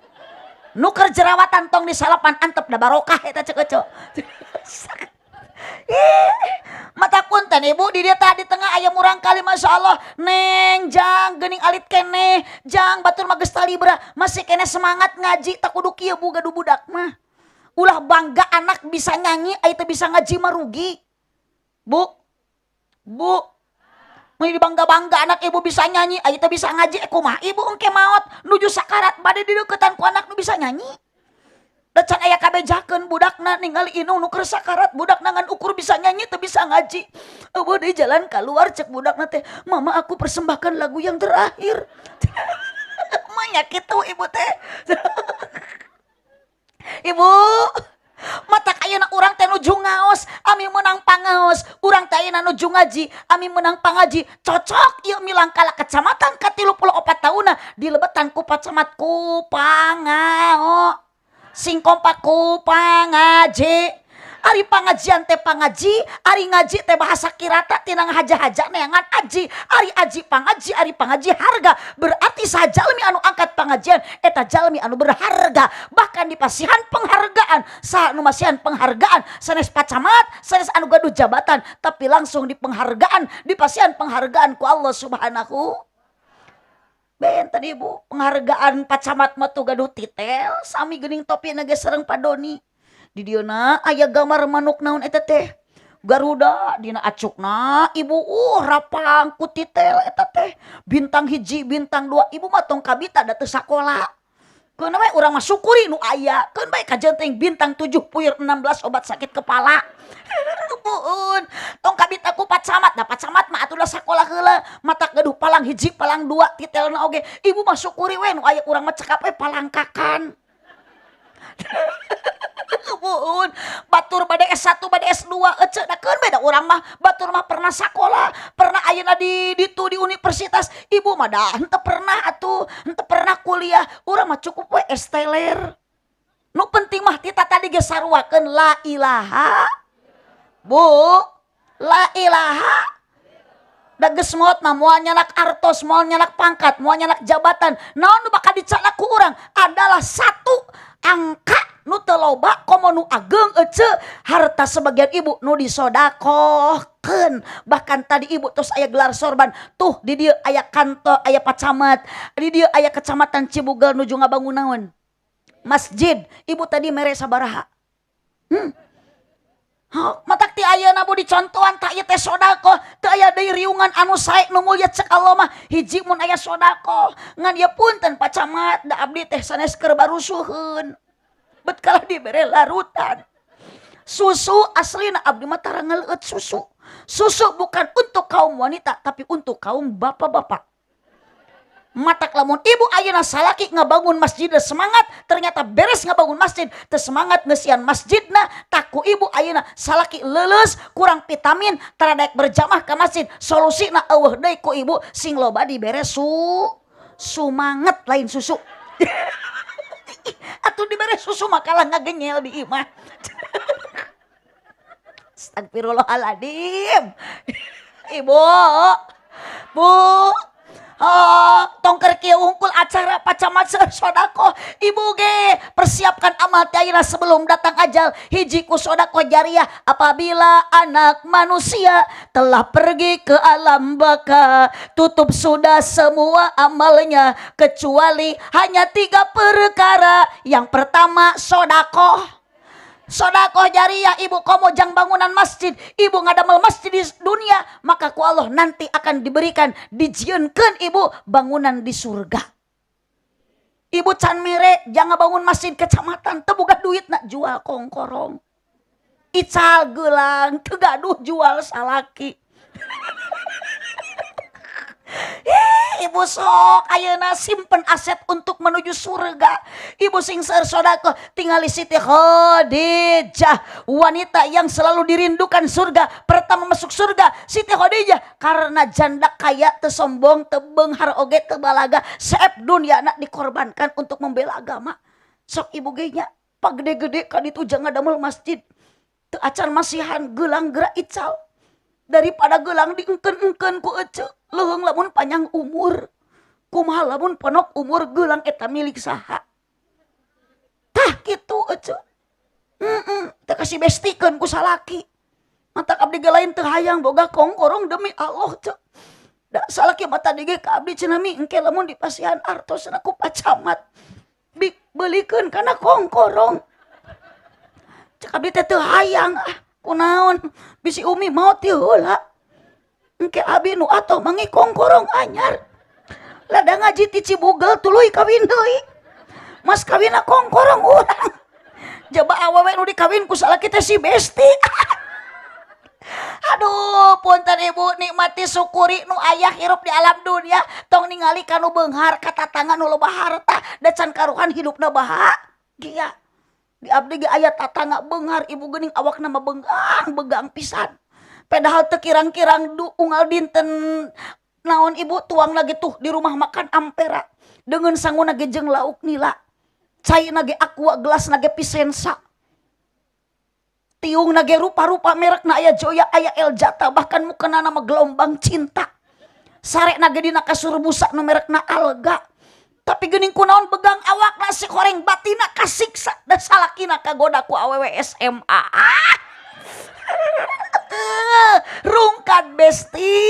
Nuker jerawatan tong di salapan antep da barokah eta ceuk cok. Mata punten ibu di dia tadi tengah aya murang kali Masya Allah. Neng jang geuning alit keneh, jang batur mah geus talibra, masih keneh semangat ngaji tak kudu kieu Bu gaduh budak mah. Ulah bangga anak bisa nyanyi aya teh bisa ngaji mah rugi. Bu. Mun dibangga-bangga anak ibu bisa nyanyi, aya teh bisa ngaji kumaha ibu engke maot nuju sakarat bade dideuketan ku anak nu bisa nyanyi. Da can aya kabejakeun budakna ningali indung nu keur sakarat, budakna ngan ukur bisa nyanyi teu bisa ngaji. Eueuh deui jalan keluar cek budakna teh, "Mama aku persembahkan lagu yang terakhir." Manya kitu ibu teh. Ibu, Matak ayeuna urang teh nuju ngaos, ami menang pangaos. Urang teh ayeuna nuju ngaji, ami menang pangaji. Cocok ieu milang kala kecamatan ka 34 tauna dilebetan ku pacamat ku pangao. Sing kompak ku pangaji. Ari pangajian teh pangaji, ari ngaji teh bahasa kirata tina ngahaja-haja neangan aji. Ari pangaji harga. Berarti sajalmi anu angkat pangajian eta jalmi anu berharga. Bahkan di pasihan penghargaan, saha nu masihan penghargaan sanes pacamat, sanes anu gaduh jabatan, tapi langsung di penghargaan, di pasihan penghargaan ku Allah Subhanahu. Ben tadi ibu penghargaan pacamat mah tuh gaduh titel, sami geuning topi na ge sareng padoni. Di dieuna aya gambar manuk naon eta teh Garuda dina acukna ibu rapang ku titel eta teh bintang 1 bintang 2 ibu mah tong kabita da teu sakola keun we urang mah syukuri nu aya keun bae kajenteng bintang 7 puyer 16 obat sakit kepala buun tong kabita ku pacamat da pacamat mah atuh da sakola heula matak gaduh palang 1 palang 2 titelna oge ibu mah syukuri we nu aya urang mah cekap we palangkakan buun batur bade S1 bade S2 ece da keun beda urang mah batur mah pernah sakola pernah ayeuna di universitas ibu mah da henteu pernah atuh henteu pernah kuliah urang mah cukup we esteler nu penting mah kita tadi ge saruakeun la ilaha bu la ilaha da geus maot mah moal nyanak artos moal nyanak pangkat moal nyanak jabatan naon nu bakal dicana ku urang adalah satu angka nu teu loba komo nu ageng ece harta sebagian ibu nu disodakohkeun bahkan tadi ibu tos aya gelar sorban tuh di dieu aya kantor aya pacamat di dieu aya kecamatan Cibugal nuju ngabangun naon masjid ibu tadi mere sabaraha matak ti ayeuna bu dicontohan tak ieu teh sodaqoh teu aya deui riungan anu sae nu mulia cek Allah mah hiji mun aya sodaqoh ngan ieu punten pacamat da abdi teh sanes keur barusuheun bet kalah dibere larutan susu aslina abdi mah tara ngaleut susu bukan untuk kaum wanita tapi untuk kaum bapak-bapak matak lamun ibu ayeuna salaki ngabangun masjid semangat ternyata beres ngabangun masjid teu semangat ngeusian masjidna taku ibu ayeuna salaki leuleus kurang vitamin tara daek berjamaah ka masjid solusina eueuh deui ku ibu sing loba dibere sumanget lain susu atuh dibere susu mah kalah ngagenyel di imah astagfirullahaladzim ibu bu tongker kieu ungkul acara pacamat sodako ibu ge persiapkan amal tiaina sebelum datang ajal hiji ku sodako jariah apabila anak manusia telah pergi ke alam baka tutup sudah semua amalnya kecuali hanya 3 perkara yang pertama Sodakoh jariah ibu komojang bangunan masjid ibu ngadamel masjid di dunia maka ku Allah nanti akan diberikan dijieunkeun ibu bangunan di surga ibu can mere jangan bangun masjid kecamatan teu boga duit nak jual kongkorong ical gelang teu gaduh jual salaki ibu sok ayeuna simpen aset untuk menuju surga ibu sing seueur sodaqoh tingali Siti Khadijah wanita yang selalu dirindukan surga pertama masuk surga Siti Khadijah karena janda kaya teu sombong teu beunghar oge teu balaga saeb dunyana dikorbankan untuk membela agama sok ibu ge nya pagede-gede ka ditu jang ngadamel masjid teu acan masihan gelang geura ical daripada gelang diengkeun-engkeun ku ece leuheung lamun panjang umur kumaha lamun ponok umur gelang eta milik saha tah kitu ece teu kasih bestikeun ku salaki matak abdi ge lain teu hayang boga kongkorong demi Allah ce da salaki mata dige ka abdi cenah mi engke lamun di pasihan artosna ku pacamat beulikeun kana kongkorong cek abdi teh teu hayang kunaon bisi umi mau ti heula engke abi nu atoh mangi kongkorong anyar lada ngaji ti Cibugal tuluy kawin deui mas kawinna kongkorong urang jaba awewe nu dikawin ku salaki teh si besti aduh punten ibu nikmati syukuri nu aya hirup di alam dunia tong ningali kanu beunghar katatangan nu loba harta da can karuhan hidupna bahagia Di abdi ge aya tatangga beunghar ibu geuning awakna mah begang pisan. Padahal teu kirang-kirang unggal dinten naon ibu tuang lagi tuh di rumah makan Ampera. Dengan sanguna ge jeung lauk nila. Cai nage aqua, gelas nage Pisensa. Tiung nage rupa-rupa merek na aya Joya, aya Eljata, bahkan mukena nama gelombang cinta. Sare nage dina kasur busa nu merek na Alga. Tapi geuning kunaon begang awak nasi goreng batina kasiksa dan salakina kagoda ku awewe SMA. Rungkan besti.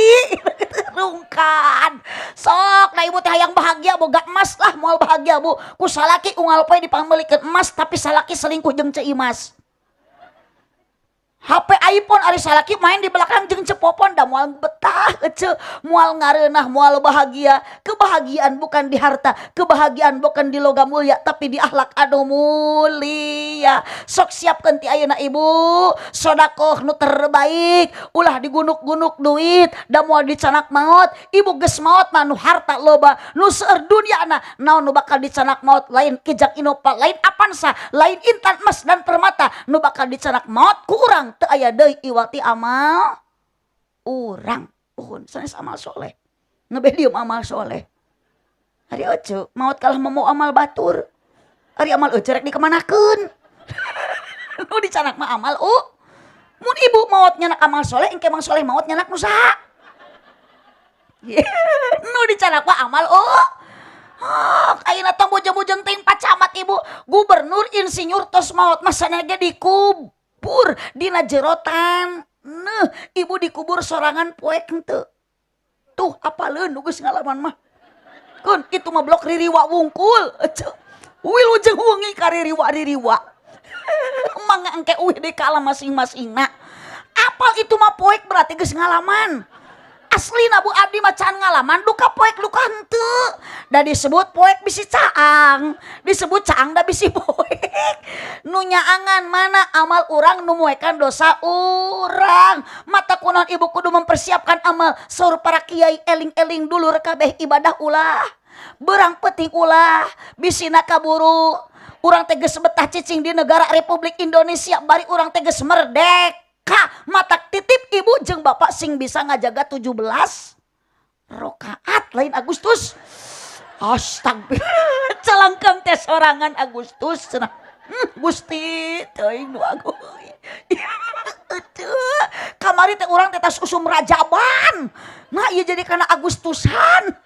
Rungkan sok na ibu teh hayang bahagia boga emas lah moal bahagia bu ku salaki unggal poe dipamilikeun emas tapi salaki selingkuh jeung ceu imas. HP iPhone ari salaki main di belakang jeung cepopon da moal betah ece moal ngareunah moal bahagia. Kebahagiaan bukan di harta, kebahagiaan bukan di logam mulia tapi di akhlak anu mulia. Sok siapkeun ti ayeuna ibu sedekah nu terbaik, ulah digunuk-gunuk duit da moal dicanak maot. Ibu geus maot mah nu harta loba, nu seueur dunyana naon nu bakal dicanak maot lain kijak Innova, lain Avanza, lain Intan emas dan permata nu bakal dicanak maot ku urang teu aya deui iwati amal urang. Uhun sanes amal soleh ngebedium amal soleh. Ari ece maot kalah mau amal batur, ari amal ece rek dikemanakeun. Nu dicanak mah amal mun ibu maot nyanak amal soleh engke mang soleh maot nyanak nu saha. Nu dicanak mah amal ayeuna tong bujang-bujang ting pacamat ibu gubernur insinyur tos maot masana ge dikubur dina jerotan. Neuh ibu dikubur sorangan poek henteu. Tuh apaleun nu geus ngalaman mah. Kun kitu mah blok ririwa wungkul. Wilujeng wengi ka ririwa. Mangga engke uih deui ka alam masing-masingna. Apal itu mah poek berarti geus ngalaman. Aslina bu abdi mah can ngalaman duka poek luka henteu. Da disebut poek bisi caang, disebut caang da bisi poek. Nu nyaangan mana amal urang nu muekan dosa urang. Mata kunaon ibu kudu mempersiapkan amal saur para kiai eling-eling dulur kabeh ibadah ulah. Beurang penting ulah bisina kaburu. Urang teh geus betah cicing di negara Republik Indonesia bari urang teh geus merdeka. Matak titip ibu jeung bapak sing bisa ngajaga 17 rakaat lain Agustus. Astagfirullah. Celangkang teh sorangan Agustus cenah. Gusti teuing nu agung. Kamari teh urang teh tas usum rajaban. Nah ieu jadi kana Agustusan.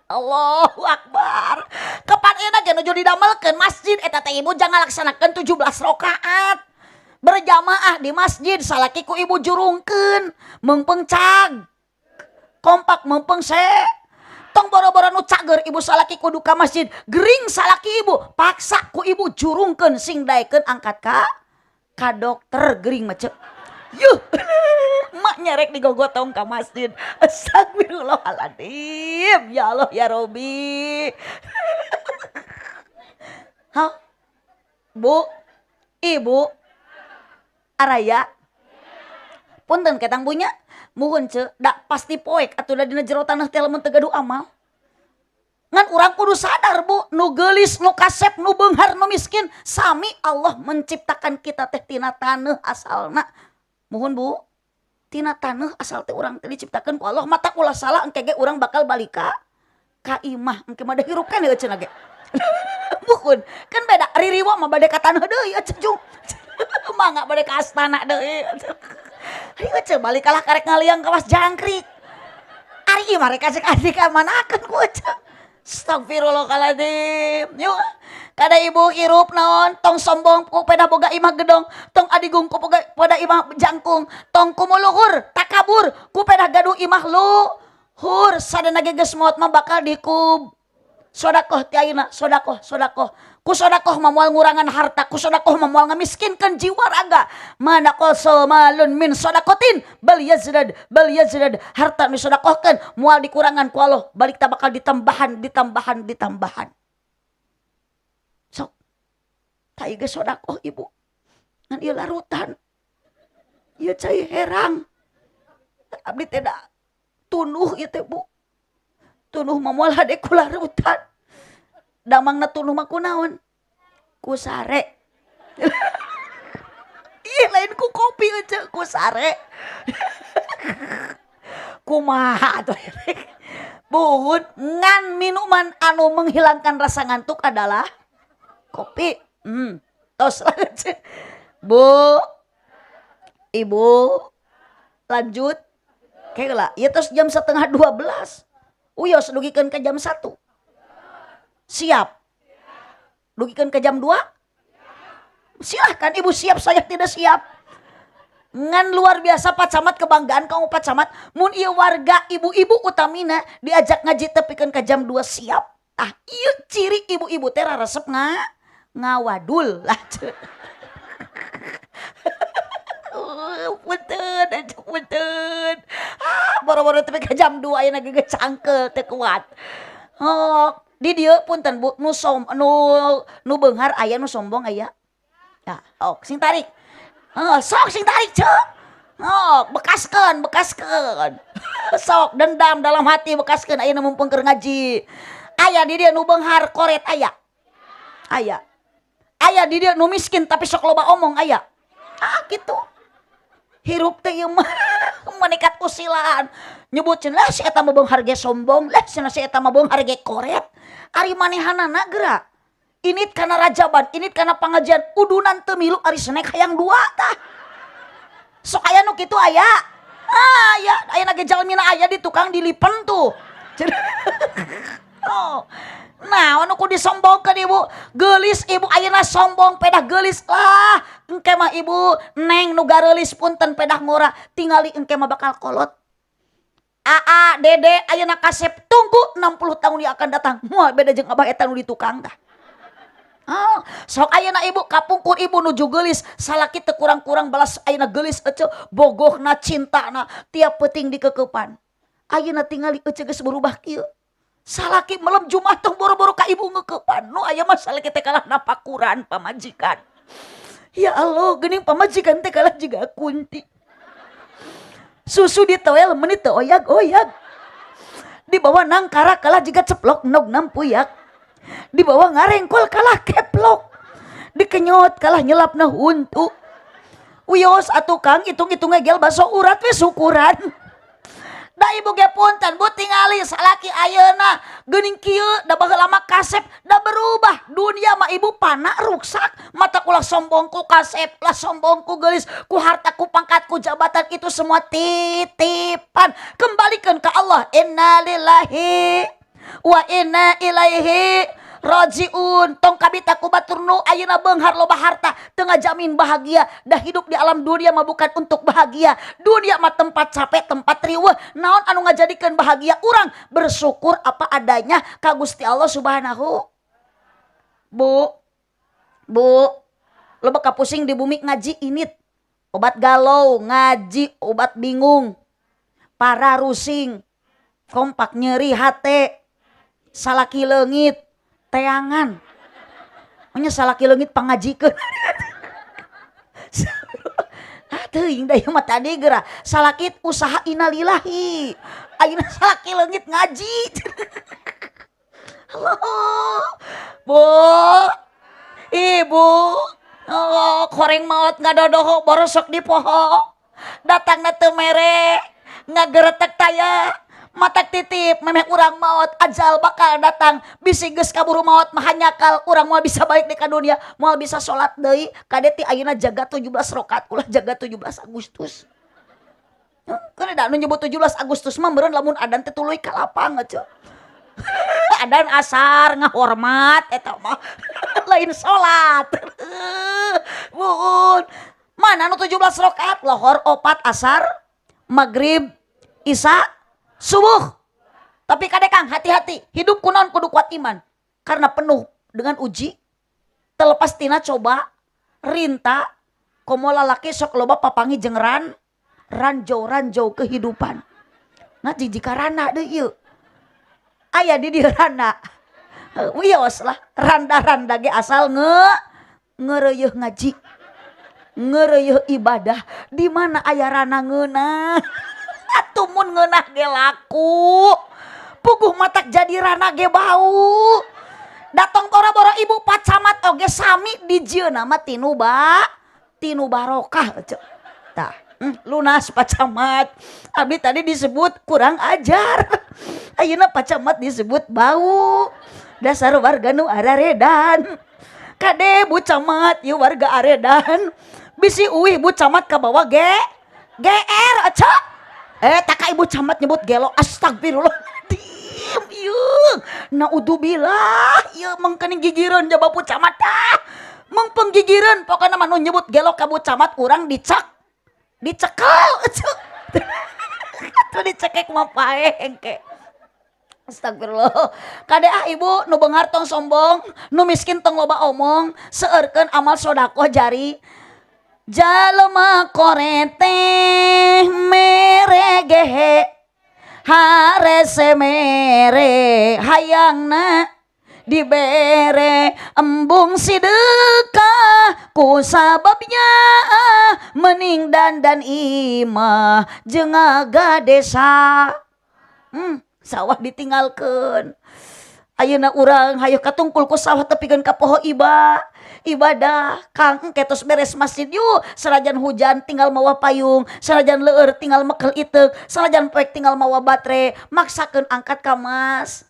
Allahu Akbar. Kapan euna ge nuju didamelkeun masjid eta teh ibu jangan laksanakeun 17 rakaat. Berjamaah di masjid salaki ku ibu jurungkeun meungpeung cag kompak meungpeung se tong boro-boro nu cager ibu salaki kudu ka masjid gering salaki ibu paksa ku ibu jurungkeun sing daekeun angkat ka dokter gering mah ceuk yuh mak nyerek digogotong ka masjid. Astagfirullahaladzim ya Allah ya Robi. Hah bu ibu araya punten ketang bunya muhun ce da pasti poek atuh da dina jero tanah teh lamun teu gaduh amal ngan urang kudu sadar bu nu geulis nu kasep nu beunghar nu miskin sami Allah menciptakan kita teh tina taneuh asalna. Muhun bu tina taneuh asal teh urang teh diciptakeun ku Allah mata ulah salah engke ge urang bakal balik ka imah engke mah da hirup kan cenah ge. Muhun kan beda ririwa mah bade ka taneuh deui cenah mangga bade ka astana deui. Ari ce balik kalah karek ngaliang kawas jangkrik. Ari ieu mah rek cek adik manakeun ku ce. Astagfirullahaladzim. Yuk kada ibu hirup naon tong sombong ku peda boga imah gedong, tong adigung ku pada imah jangkung, tong kumuluhur takabur ku peda gaduh imah luhur. Sadana ge geus maot mah bakal dikub. Sodakoh ti ayeuna sodakoh ku sodakoh mah moal ngurangan harta, ku sodakoh mah moal ngamiskinkeun jiwa raga. Mana qasa malun min sodakotin bal yazdad harta nu sodakohkeun moal dikurangan ku Allah balik ta bakal ditambahan. Sok ta ieu sodakoh ibu ngan ieu larutan ieu cai herang abdi teh da tunuh ieu teh bu. Tunuh mah moal hade ku larutan. Damangna tunuh mah kunaon? ku sare. Ih lain ku kopi aja ku sare. Kumaha tuh. Buhun ngan minuman anu menghilangkan rasa ngantuk adalah kopi. Tos aja. Bu, ibu, lanjut. Kayak lah, ya terus jam 11:30. Uyos dugikeun ke jam 1. Siap. Dugikeun ke jam 2. Silahkan ibu siap, saya tidak siap. Ngan luar biasa Pak Camat, kebanggaan kamu Pak Camat. Mun ieu warga ibu-ibu utamina diajak ngaji tepikeun ke jam 2 siap. Ah ieu ciri ibu-ibu teh resep ngawadul lah. Punten. Boro-boro tepi ke jam 2 ayeuna geus cangkel teu kuat. Oh, di dieu punten Bu, nu beunghar aya nu sombong aya. Nah, sing tarik. Sok sing tarik, Cek. Bekaskeun. Sok dendam dalam hati bekaskeun ayeuna mumpung keur ngaji. Aya di dieu nu beunghar koret aya. Aya di dieu nu miskin tapi sok loba omong aya. Gitu. Hirup teh ieu mah menekat usilaan. Nyebutkeun lah si eta mah beunghar ge sombong, lah cenah si eta mah beunghar ge koret. Ari manehanana geura. Init kana rajaban, init kana pangajian, udunan teu milu ari snack hayang 2 tah. Sok aya nu kitu aya. Aya na ge jalmina aya di tukang dilipen tuh. Nah, anu ku disombongkeun ibu, geulis ibu ayeuna sombong pedah geulis lah. Engke mah ibu neng nu gareulis punten pedah ngora, tingali engke mah bakal kolot. Dede ayeuna kasep tunggu 60 tahun yang akan datang. Moal beda jeung abah eta nu di tukang tah. Sok ayeuna ibu kapungkur ibu nuju geulis, salaki teu kurang-kurang balas ayeuna geulis ece bogohna cintana tiap peuting dikeukepan. Ayeuna tingali ece geus berubah kieu. Salaki melem Jumat tong boro-boro ka ibu ngeukepan. Nu aya mah salaki teh kalah napakuran pamajikan. Ya Allah, geuning pamajikan teh kalah jiga kunti. Susu ditoel menit teu oyag-oyag. Di bawah nangkara kalah jiga ceplok nog nampuyak. Di bawah ngarengkol kalah keplok. Dikenyot kalah nyelapna huntu. Uyos atuh Kang itung-itung ngegel baso urat we syukuran. Da ibu ge punten bu tingali salaki ayeuna geuning kieu da baheula lama kasep da berubah. Dunia mah ibu pana ruksak. Mata ulah sombong ku kasep, lah sombong ku geulis, ku harta, ku pangkat, ku jabatan, itu semua titipan. Kembalikan ke Allah. Inna lillahi wa inna ilaihi rajiun. Tong kabita ku batur nu ayeuna beunghar loba harta teu ngajamin bahagia. Dah hidup di alam dunia mah bukan untuk bahagia. Dunia mah tempat capek, tempat riweuh. Naon anu ngajadikeun bahagia urang? Bersyukur apa adanya ka Gusti Allah Subhanahu. Bu, loba kapusing di bumi ngaji init. Obat galau, ngaji, obat bingung, para rusing, kompak nyeri hate, salaki leungit, teangan. Nya salaki leungit pangajikeun. Teuing da ieu mah tadi geura salaki usaha innalillahi. Ayeuna salaki leungit ngaji. Allah. Bu, ibu, koreng maot ngadodoho borosok di poho. Datangna teu mere, ngageretek taya. Matak titip memeh urang maot ajal bakal datang. Bisi geus kaburu maot mah hanyakal urang moal bisa balik di ka dunia, moal bisa salat deui. Kadeti ayeuna jaga 17 rakaat ulah jaga 17 Agustus. Kan da nu nyebut 17 Agustus mah meureun lamun adan teh tuluy ka lapang ece. Adan asar ngahormat eta mah lain salat. Buun. Mana nu 17 rakaat? Lohor 4 asar, maghrib, isya, subuh. Tapi kadekang hati-hati, hidup kunaon kudu kuat iman. Karena penuh dengan uji, terlepas tina coba, rinta, komo lalaki sok loba papangi jeung ranjau kehidupan. Nah jijikarana deui ieu. Aya di dieu randa. Wios lah, randa-randa ge asal ngeureueuh ngaji. Ngeureueuh ibadah. Di mana aya rana ngeunah? Atuh mun ngeunah ge laku. Puguh matak jadi rana ge bau. datang boro-boro ibu Pak Camat oge sami dijieuna mah tinu barokah cek. Tah, lunas Pak Camat. Abdi tadi disebut kurang ajar. Ayeuna Pak Camat disebut bau. Dasar warga nu araredan. Kade Bu Camat ieu warga aredan. Bisi uih Bu Camat ka bawah GR aca. Tak Ibu Camat nyebut gelo, astagfirullahaladzim. Ieu naudzubillah ieu mengkening gigireun jaba Bu Camat tah. Meng penggigireun pokona mah nu nyebut gelo ka Bu Camat urang dicekel. Atuh dicekek mah pae engke. Astagfirullah. Kade ibu nu beungar tong sombong, nu miskin tong loba omong, seueurkeun amal sedekah jari. Jalma korete meregehe harese mere hayangna dibere embung sidekah ku sababnya mening dan imah jeung aga desa. Sawah ditinggalkeun. Ayeuna urang hayu katungkul ku sawah tepikeun ka poho ibadah. Kang ketos beres masjid yuk. Sanajan hujan tinggal mawa payung, sanajan leueur tinggal mekel iteuk, sanajan poek tinggal mawa batre, maksakeun angkat ka mas.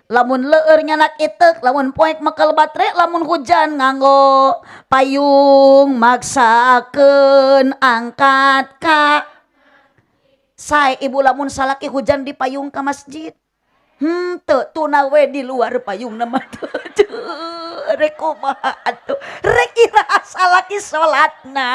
Lamun leueur nyanak iteuk, lamun poek mekel batre, lamun hujan nganggo payung, maksakeun angkat ka. Sae ibu lamun salaki hujan di payung ka masjid. Teu tuna we di luar payung nama teu. Rek kumaha atuh. Rek iraha salaki salatna.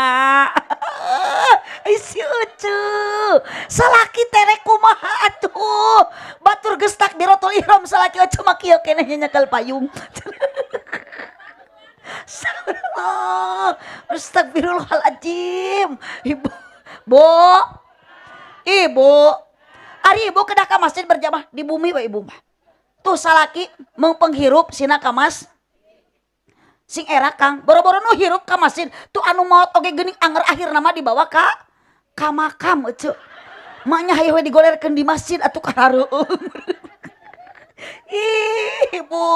Isi euceu. Salaki teh rek kumaha atuh. Batur geus takbiratul ihram salaki euceu mah kieu keneh nyekel payung. Astagfirullahaladzim. Ibu, ari ibu kedah ka masjid berjamaah di bumi we ibu mah. Tuh salaki mengpenghirup sina ka mas. Sing era Kang, boro-boro nu hirup ka masjid, tuh anu maot oge geuning anger akhir nama dibawa ka makam euceu. Maknya hayu we digolerkeun di masjid atuh karareueung. Ibu,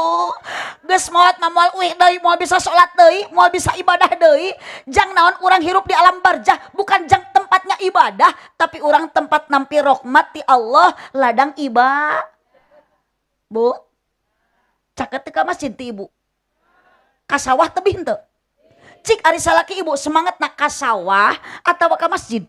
geus moal moal uih deui, moal bisa salat deui, moal bisa ibadah deui. Jang naon urang hirup di alam barzah, bukan jang tempatnya ibadah, tapi urang tempat nampi rahmat ti Allah, ladang Bu, caket teh ka masjid ti ibu. Ka sawah tebih henteu? Cik ari salaki ibu semangat nak ka sawah atawa ka masjid?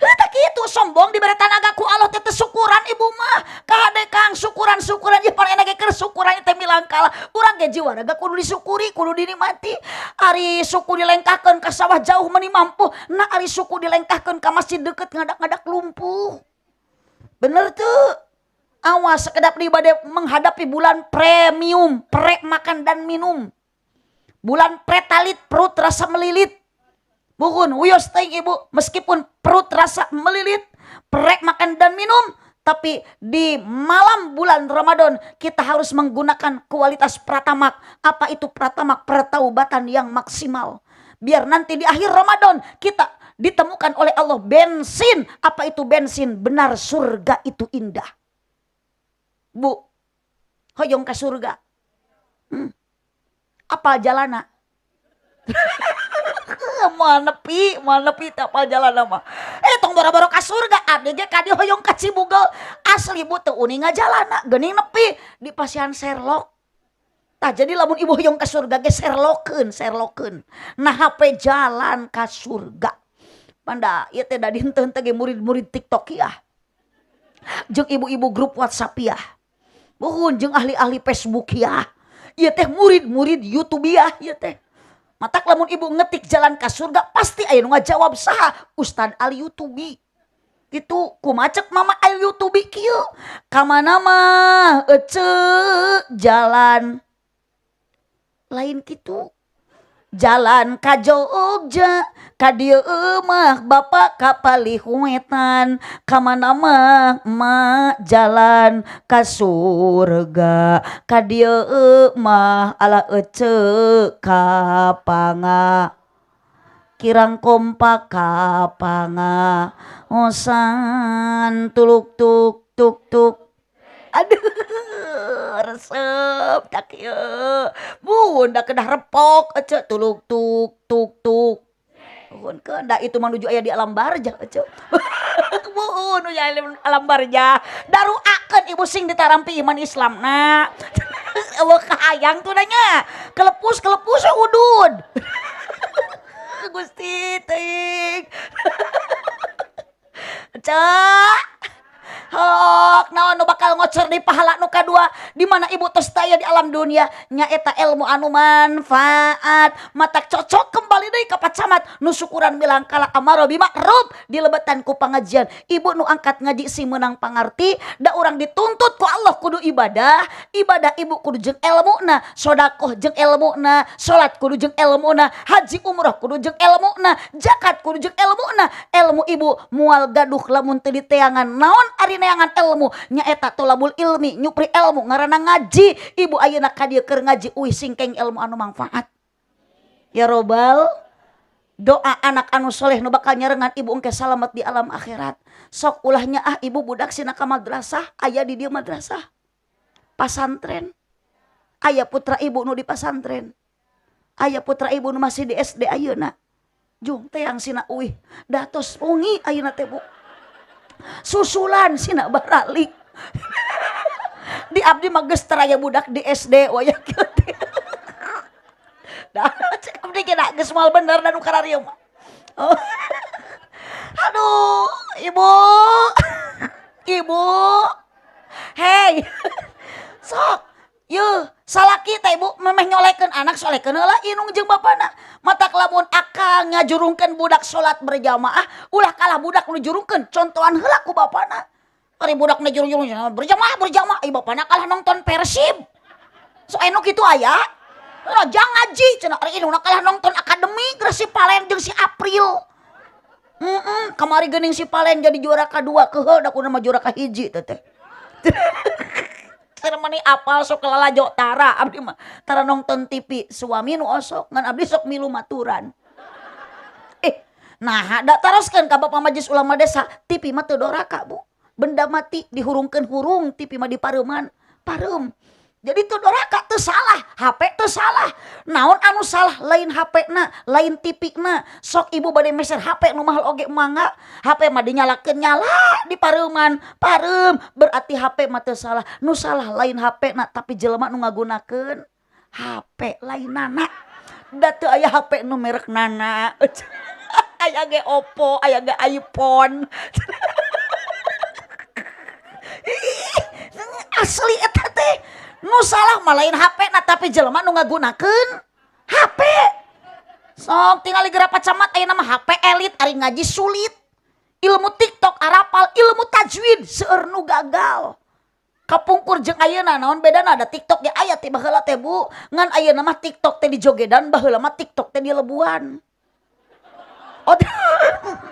Tak kitu sombong diberi tanaga ku Allah teh syukuran ibu mah. Kade Kang syukuran ieu panena ge keur syukuran teh milang kalah. Urang ge jiwa raga kudu disyukuri, kudu dinikmati. Ari suku dilengkahkeun ka sawah jauh meuni mampu, nah ari suku dilengkahkeun ka masjid deukeut ngadak-ngadak lumpuh. Bener tuh. Awas sekedap ibadah menghadapi bulan premium, pre makan dan minum. Bulan pretalit perut rasa melilit. Buhun wios teuing ibu, meskipun perut rasa melilit, prek makan dan minum, tapi di malam bulan Ramadan kita harus menggunakan kualitas pratamak. Apa itu pratamak? Pertaubatan yang maksimal. Biar nanti di akhir Ramadan kita ditemukan oleh Allah bensin. Apa itu bensin? Benar surga itu indah. Bu, hoyong ke surga. Apal jalana? Mana pi tapal jalana mah. Tong boro-boro ka surga abdi ge kadi hoyong ka Cibugel. Asli bu teu uning ngajalana, geuning nepi di pasian Sherlock. Tah jadi lamun ibu hoyong ka surga ge Sherlockeun. Nah hape jalan ka surga. Panda ieu teh da henteu-henteu ge murid-murid TikTok ya. Jeung ibu-ibu grup WhatsApp ya. Buhun jeung ahli-ahli Facebook ya. Ieu teh murid-murid YouTube ya ieu teh. Matak lamun ibu ngetik jalan ka surga pasti aya nu ngajawab saha? Ustad Ali Yutubi. Gitu kumacek mama Ali Yutubi kieu. Ka mana mah jalan lain kitu. Jalan ka Jogja, ka dieu mah bapak kapalihuetan, ka mana mah jalan ka surga, ka dieu mah ala ece ka panga. Kirang kompak ka panga, osan tuluk tuk tuk tuk. Aduh, resep tak ieu. Bun da kedah repok ece tuluk tuk tuk tuk. Bun keunda itu mah nuju aya di alam barja ece. Bun nuju aya di alam barja. Daruakeun ibu sing ditarampi iman Islamna. Eueuh kahayang tuh nanya. Kelepus udud. Gusti teuing. Cak. Hok naon nu bakal ngocor di pahala nu kadua di mana ibu tos taya di alam dunia nyaeta ilmu anu manfaat matak cocok kembali deui ka pacamat nu syukuran bilang kala amaro bi makruf dilebetan ku pangajian ibu nu angkat ngaji si meunang pangarti da urang dituntut ku Allah kudu ibadah ibu kudu jeung ilmuna sedekah jeung ilmuna salat kudu jeung ilmuna haji umrah kudu jeung ilmuna zakat kudu jeung ilmuna ilmu ibu moal gaduh lamun teu diteangan naon ari neangan ilmu nyaeta tolabul ilmi nyupri ilmu ngaranna ngaji ibu ayeuna ka dieu keur ngaji singkeng ilmu anu manfaat ya robbal doa anak anu soleh nu bakal nyarengan ibu engke salamet di alam akhirat sok ulahnya ibu budak sina ka madrasah aya di dieu madrasah pasantren aya putra ibu nu di pasantren aya putra ibu nu masih di SD ayeuna jung teang sina datos ungi ayeuna teh Bu susulan sina baralik di abdi mah geus teraya budak di SD waya kieu teh dah cek abdi kena geus moal bener dan kararieu mah aduh ibu hey sok yeuh salaki teh ibu memeh nyolekeun anak solekeun heula inung jeung bapana matak lamun akang ngajurungkeun budak salat berjamaah ulah kalah budak nu jurungkeun contohan heula ku bapana ari budak nu jurung-jurung berjamaah ieu bapana kalah nonton Persib so anu kitu aya jangan ngaji cenah ari indungna kalah nonton akademi geus si Palen jeung si April kamari geuning si Palen jadi juara kadua keheul da kuna mah juara kahiji teh mani apal sok lalajo tara abdi mah tara nonton TV suami nu osok ngan abdi sok milu maturan nah da taroskeun ka Bapak Majelis Ulama Desa TV mah teu doraka Bu benda mati dihurungkeun hurung TV mah dipareuman pareum jadi teu doraka teu salah HP teu salah naon anu salah lain HP-na lain TV-na sok ibu bade meser HP nu mahal oge mangga HP mah dinyalakeun nyala dipareuman pareum berarti HP mah teu salah nu salah lain HP-na tapi jelema nu ngagunakeun HP lainana da teu aya HP nu merek nana aya ge Oppo aya ge iPhone asli eta teh nu salah mah lain HP na tapi jelema nu ngagunakeun HP sok tinggal geura pacamat aya nama HP elit ari ngaji sulit ilmu TikTok arapal ilmu tajwid seueur nu gagal kapungkur jeung ayeuna naon bedana ada TikTok ge aya teh baheula teh Bu ngan ayeuna mah TikTok teh di jogedan baheula mah TikTok teh di lebuan oh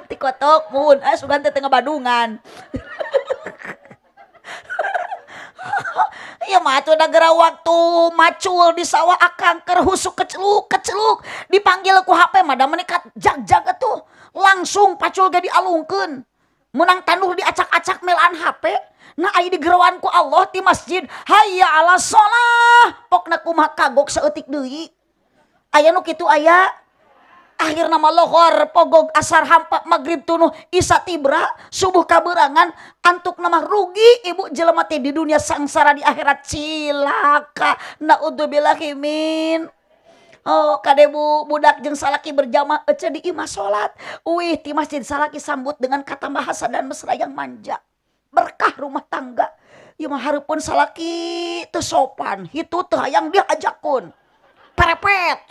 TikTok mun sugan teh teu ngabadungan ya mah atuh da geura waktu macul di sawah akang keur husuk keceluk dipanggil ku HP mah da meunikat jag atuh langsung pacul ge dialungkeun menang tanduh diacak-acak melaan HP nah aya di gerowan ku Allah di masjid hayya ala shalah pokna kumaha kagok saeutik deui aya nu kitu aya akhirna mah lohor pogog asar hampa magrib tunuh isya tibra subuh kaberangan antuk nama rugi ibu jelema teh di dunia sangsara di akhirat cilaka naudzubillahi min oh kade Bu budak jeung salaki berjamaah ece di imah salat ti masjid salaki sambut dengan kata bahasa dan mesra yang manja berkah rumah tangga ieu mah hareupeun salaki teu sopan hitu teu hayang diajakun perepet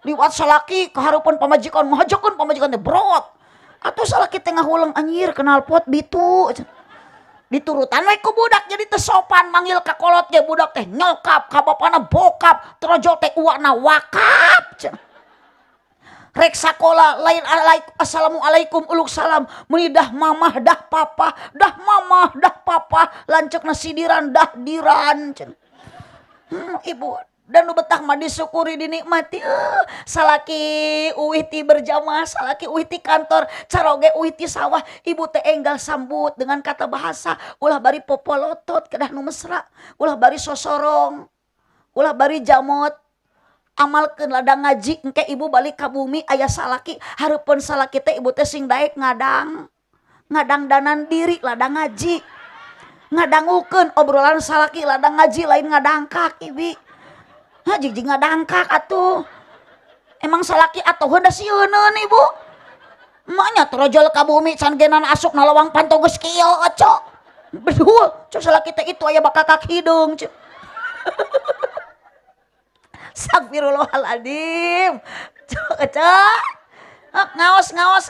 liwat salaki keharupan pamajikan ngahajakeun pamajikan teh brot atuh salaki teh ngahuleng anjir kenal pot bitu diturutan we ku budak jadi teu sopan manggil ka kolot ge budak teh nyokap ka bapana bokap trojol teh uwana wakap rek sakola lain assalamualaikum uluk salam meni dah mamah dah papa lanceukna sidiran dah diran ibu dan nu betah mah disyukuri dinikmati. Salaki uih ti berjamaah, salaki uih ti kantor, caroge uih ti sawah, ibu teh enggal sambut dengan kata bahasa, ulah bari popolotot kedah nu mesra, ulah bari sosorong, ulah bari jamot. Amalkeun ladang ngaji engke ibu balik ka bumi aya salaki, hareupeun salaki teh ibu teh sing daek ngadang danan diri ladang ngaji, ngadangukeun obrolan salaki ladang ngaji lain ngadangkak ibi. Jijik ngadangkak atuh. Emang salaki atuh hendak sieuneun ibu. Emaknya terojol ka bumi can genan asuk nalawang pantogeus kieu cok. Betul, cok salaki teh itu aya bakakak hideung cok. Astagfirullahaladzim. Cok.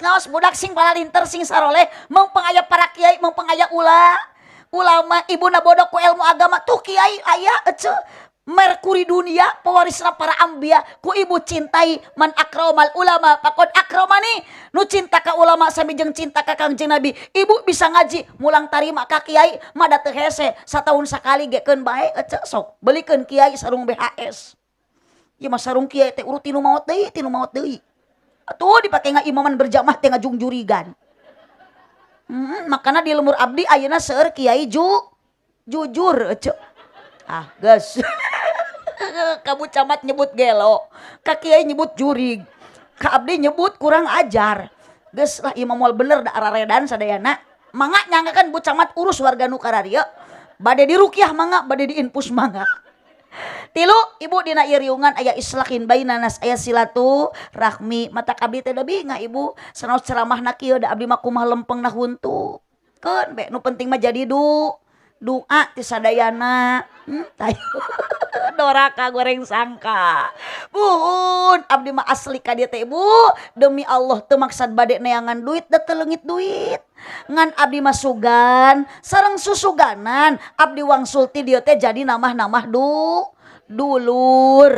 Ngaos budak sing palalinter sing saroleh mengpeng aya para kiai mengpeng aya ulama ibuna bodok ku ilmu agama tuh kiai aya Merkuri dunia pewarisna para ambia ku ibu cintai man akramal ulama pakod akramani nu cinta ka ulama sami jeung cinta ka Kangjeng Nabi. Ibu bisa ngaji mulang tarima ka kiai mada teu hese satahun sakali gekeun bae sok beulikeun kiai sarung BHS. Ieu mah sarung kiai teh urut tinu maot deui. Atuh dipake ngaimaman berjamaah teh ngajung jurigan. Makana di lemur abdi ayeuna seueur kiai jujur geus. Kamu camat nyebut gelo, ka kiai nyebut jurig, ka abdi nyebut kurang ajar. Geus lah ieu moal bener da araredan sadayana. Mangga nyanggakeun bu camat urus warga nu kararieu. Bade diruqyah mangga, bade diinfus mangga. Tilu ibu dina ieu riungan aya islahin bainanas, aya silaturahmi. Mata abdi teh da binga ibu, sanaos ceramahna kieu da abdi mah kumaha lempengna huntu. Keun be nu penting mah jadi doa ti sadayana. Doraka goreng sangka. Buhun abdi mah asli ka dieu teh ibu, demi Allah teu maksad bade neangan duit da teu leungit duit. Ngan abdi mah sugan sareng susuganan abdi wangsul ti dieu teh jadi namah-namah dulur.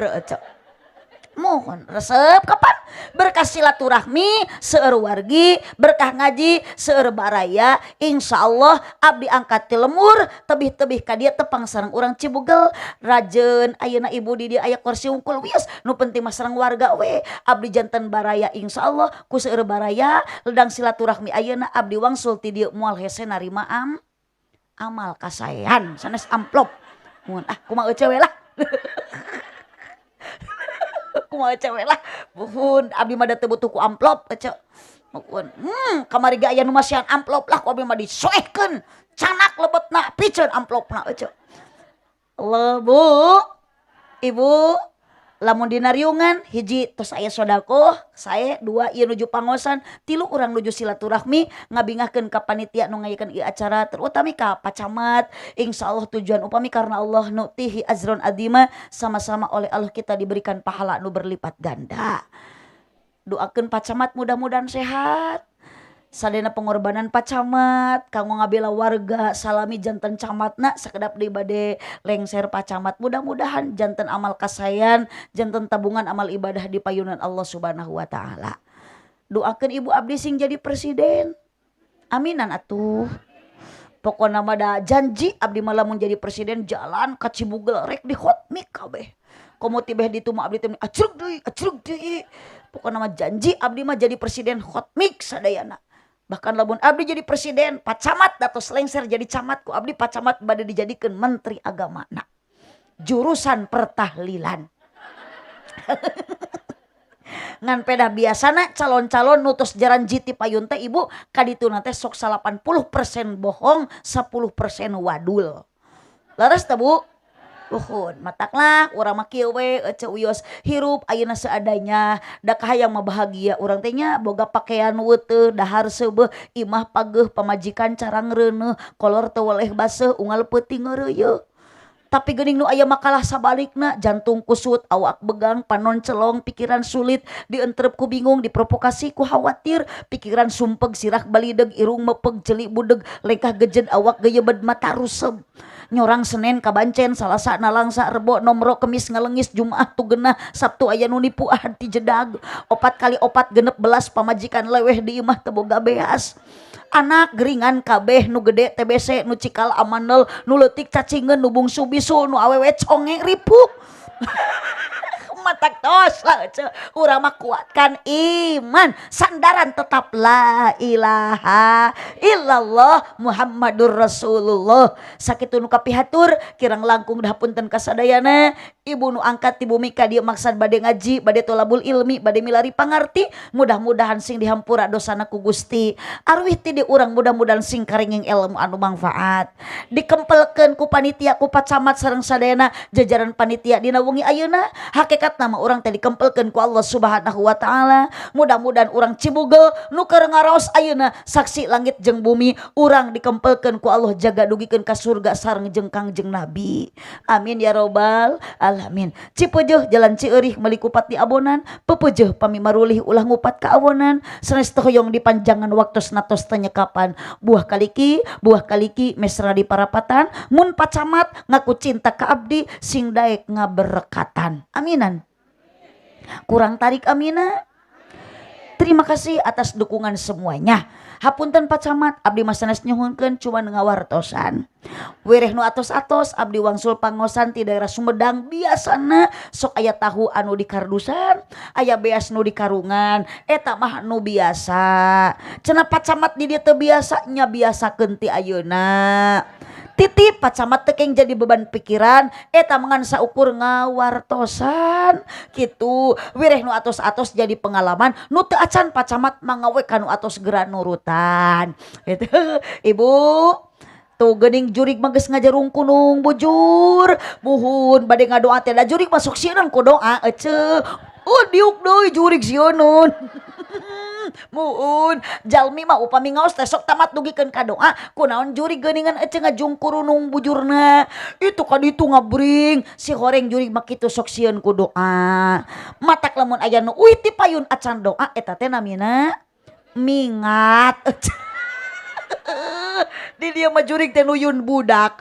Mohon resep kapan berkah silaturahmi seueur wargi, berkah ngaji seueur baraya, insyaallah abdi angkat ti lemur tebih-tebih ka dieu tepang sareng urang Cibugel. Rajeun ayeuna ibu di dieu aya kursi unggul wios nu penting mah sareng warga we. Abdi janten baraya insyaallah ku seueur baraya ledang silaturahmi ayeuna abdi wangsul ti dieu moal hese narima amal kasaean sanes amplop. Mun kumaha eueuh we lah. Kumaha cewek lah buhun abdi mah teu butuh ku amplop ece buhun kamari ge aya nu masihan amplop lah ku abdi mah disoehkeun canak lebetna piceun amplopna ece. Allah bu ibu lamun dina riungan hiji tos aya sodaqoh sae dua ieu nuju pangosan tilu urang nuju silaturahmi ngabingahkeun ka panitia nu ngayakeun ieu acara terutami ka pacamat. Insyaallah tujuan upami karena Allah nu'tihi ajron adima, sama-sama oleh Allah kita diberikan pahala nu berlipat ganda. Doakeun pacamat mudah-mudahan sehat. Sadena pengorbanan pacamat kanggo ngabela warga salami janten camatna sakedap deui bade lengser pacamat. Mudah-mudahan janten amal kasayan, janten tabungan amal ibadah di payunan Allah Subhanahu wa taala. Doakeun ibu abdi sing jadi presiden. Aminan atuh. Pokona mah da janji abdi mah lamun jadi presiden jalan ka Cibugel rek di hotmik kabeh. Komo tibeh ditu mah abdi teh acrug deui. Pokona mah janji abdi mah jadi presiden hotmik sadayana. Bahkan lamun abdi jadi presiden pacamat datos lengser jadi camat ku abdi pacamat bade dijadikeun menteri agama na jurusan pertahlilan. Ngan pedah biasana calon-calon nutus jaran jiti payun teh ibu kadituna teh sok 80% bohong 10% wadul. Leres teh bu? Uhun mataklah urang mah kieu we ece uyos hirup ayeuna seadanya da kahayang mah bahagia urang teh nya boga pakaian weuteuh dahar seubeuh imah pageuh pamajikan cara ngeureuneuh kolor teu weleh baseuh unggal peuting ngeureuyeuh. Tapi geuning nu aya makalah sabalikna jantung kusut awak begang panon celong pikiran sulit dientrep ku bingung diprovokasi ku khawatir pikiran sumpeg sirah balideg irung mepeg jeli budeg lengkah gejed awak geuyeubeud mata rusem. Nyorang Senin kabancen Salasa nalangsa Rebo nomro Kemis ngalengis Jumaah tugenah Sabtu aya nu nipu Ahad ti jedag 4 kali 4 genep belas pamajikan leweh di imah teu boga beas. Anak geringan kabeh nu gede TBC nu cikal amanel nu leutik cacingeun nu bungsu bisu nu awewe conge ripuk matak dosa urang mah kuatkan iman sandaran tetap la ilaha illallah Muhammadur Rasulullah sakitu nu kapihatur kirang langkung dahapunten kasadayana ibu nu angkat ti bumi ka dieu maksad bade ngaji bade tolabul ilmi bade milari pangarti mudah-mudahan sing dihampura dosana ku Gusti arwih ti di urang mudah-mudahan sing karinging ilmu anu manfaat dikempelkeun ku panitia ku pacamat sareng sadayana jajaran panitia dina wengi ayeuna hakikat nama orang tadi kempelkeun ku Allah Subhanahu wa taala mudah-mudahan orang Cibugel nu keur ngaraos ayeuna saksi langit jeung bumi urang dikempelkeun ku Allah jaga dugikeun ka surga sareng jeung Kangjeng Nabi amin ya robbal alamin Cipeujuh jalan Cieurik meuli kupat di abonan pepeujuh pami marulih ulah ngupat ka abonan sanes hoyong dipanjangan waktos natos tanyekapan buah kaliki mesra di parapatan mun pacamat ngaku cinta ka abdi sing daek ngaberkatan aminan kurang tarik amina. Terima kasih atas dukungan semuanya. Hapunten pacamat abdi mah sanes nyuhunkeun cuma ngawartosan. Wereh nu atos-atos abdi wangsul pangosan ti daerah Sumedang biasana sok aya tahu anu dikardusan, aya beas nu dikarungan, eta mah nu biasa. Cenah pacamat di dieu teu biasa nya biasakeun ti ayeuna. Titip pacamat tekeng jadi beban pikiran eta mangan saukur ngawartosan kitu wireh nu atos-atos jadi pengalaman nu teu acan pacamat mangawe ka nu atos geura nurutan itu ibu tuh geuning jurig mah geus ngajarung kunung bujur muhun bade ngadoa teh da jurig masuk sieun ku doa ece diuk deui jurig sieun muun jalmi mah upami ngaos teh sok tamat dugikeun ka doa kunaon juri geuningan ece ngajungkur nung bujurna itu ka ditu ngabring si horeng juri mah kitu sok sieun ku doa matak lamun aya nu uih ti payun acan doa eta teh namina mingat di dieu mah jurig teh nuyun budak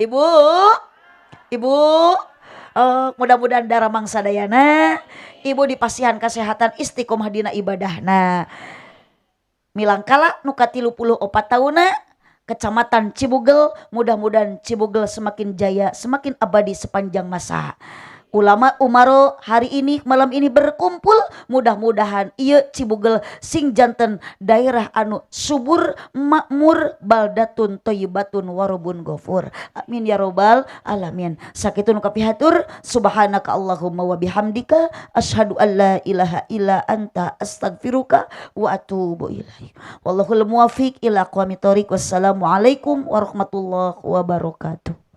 ibu mudah-mudahan daramang sadayana ibu dipasihan kesehatan istiqomah dina ibadahna milangkala nu ka 34 tauna kecamatan Cibugel mudah-mudahan Cibugel semakin jaya semakin abadi sepanjang masa ulama umaro hari ini malam ini berkumpul mudah-mudahan ieu Cibugel sing janten daerah anu subur makmur baldatun thayyibatun warabun ghafur amin ya robbal alamin sakitu nu kapihatur subhanaka Allahumma wa bihamdika asyhadu an la ilaha illa anta astaghfiruka wa atubu ilaik wallahul muwaffiq ila aqwamit thoriq wassalamu alaikum warahmatullahi wabarakatuh.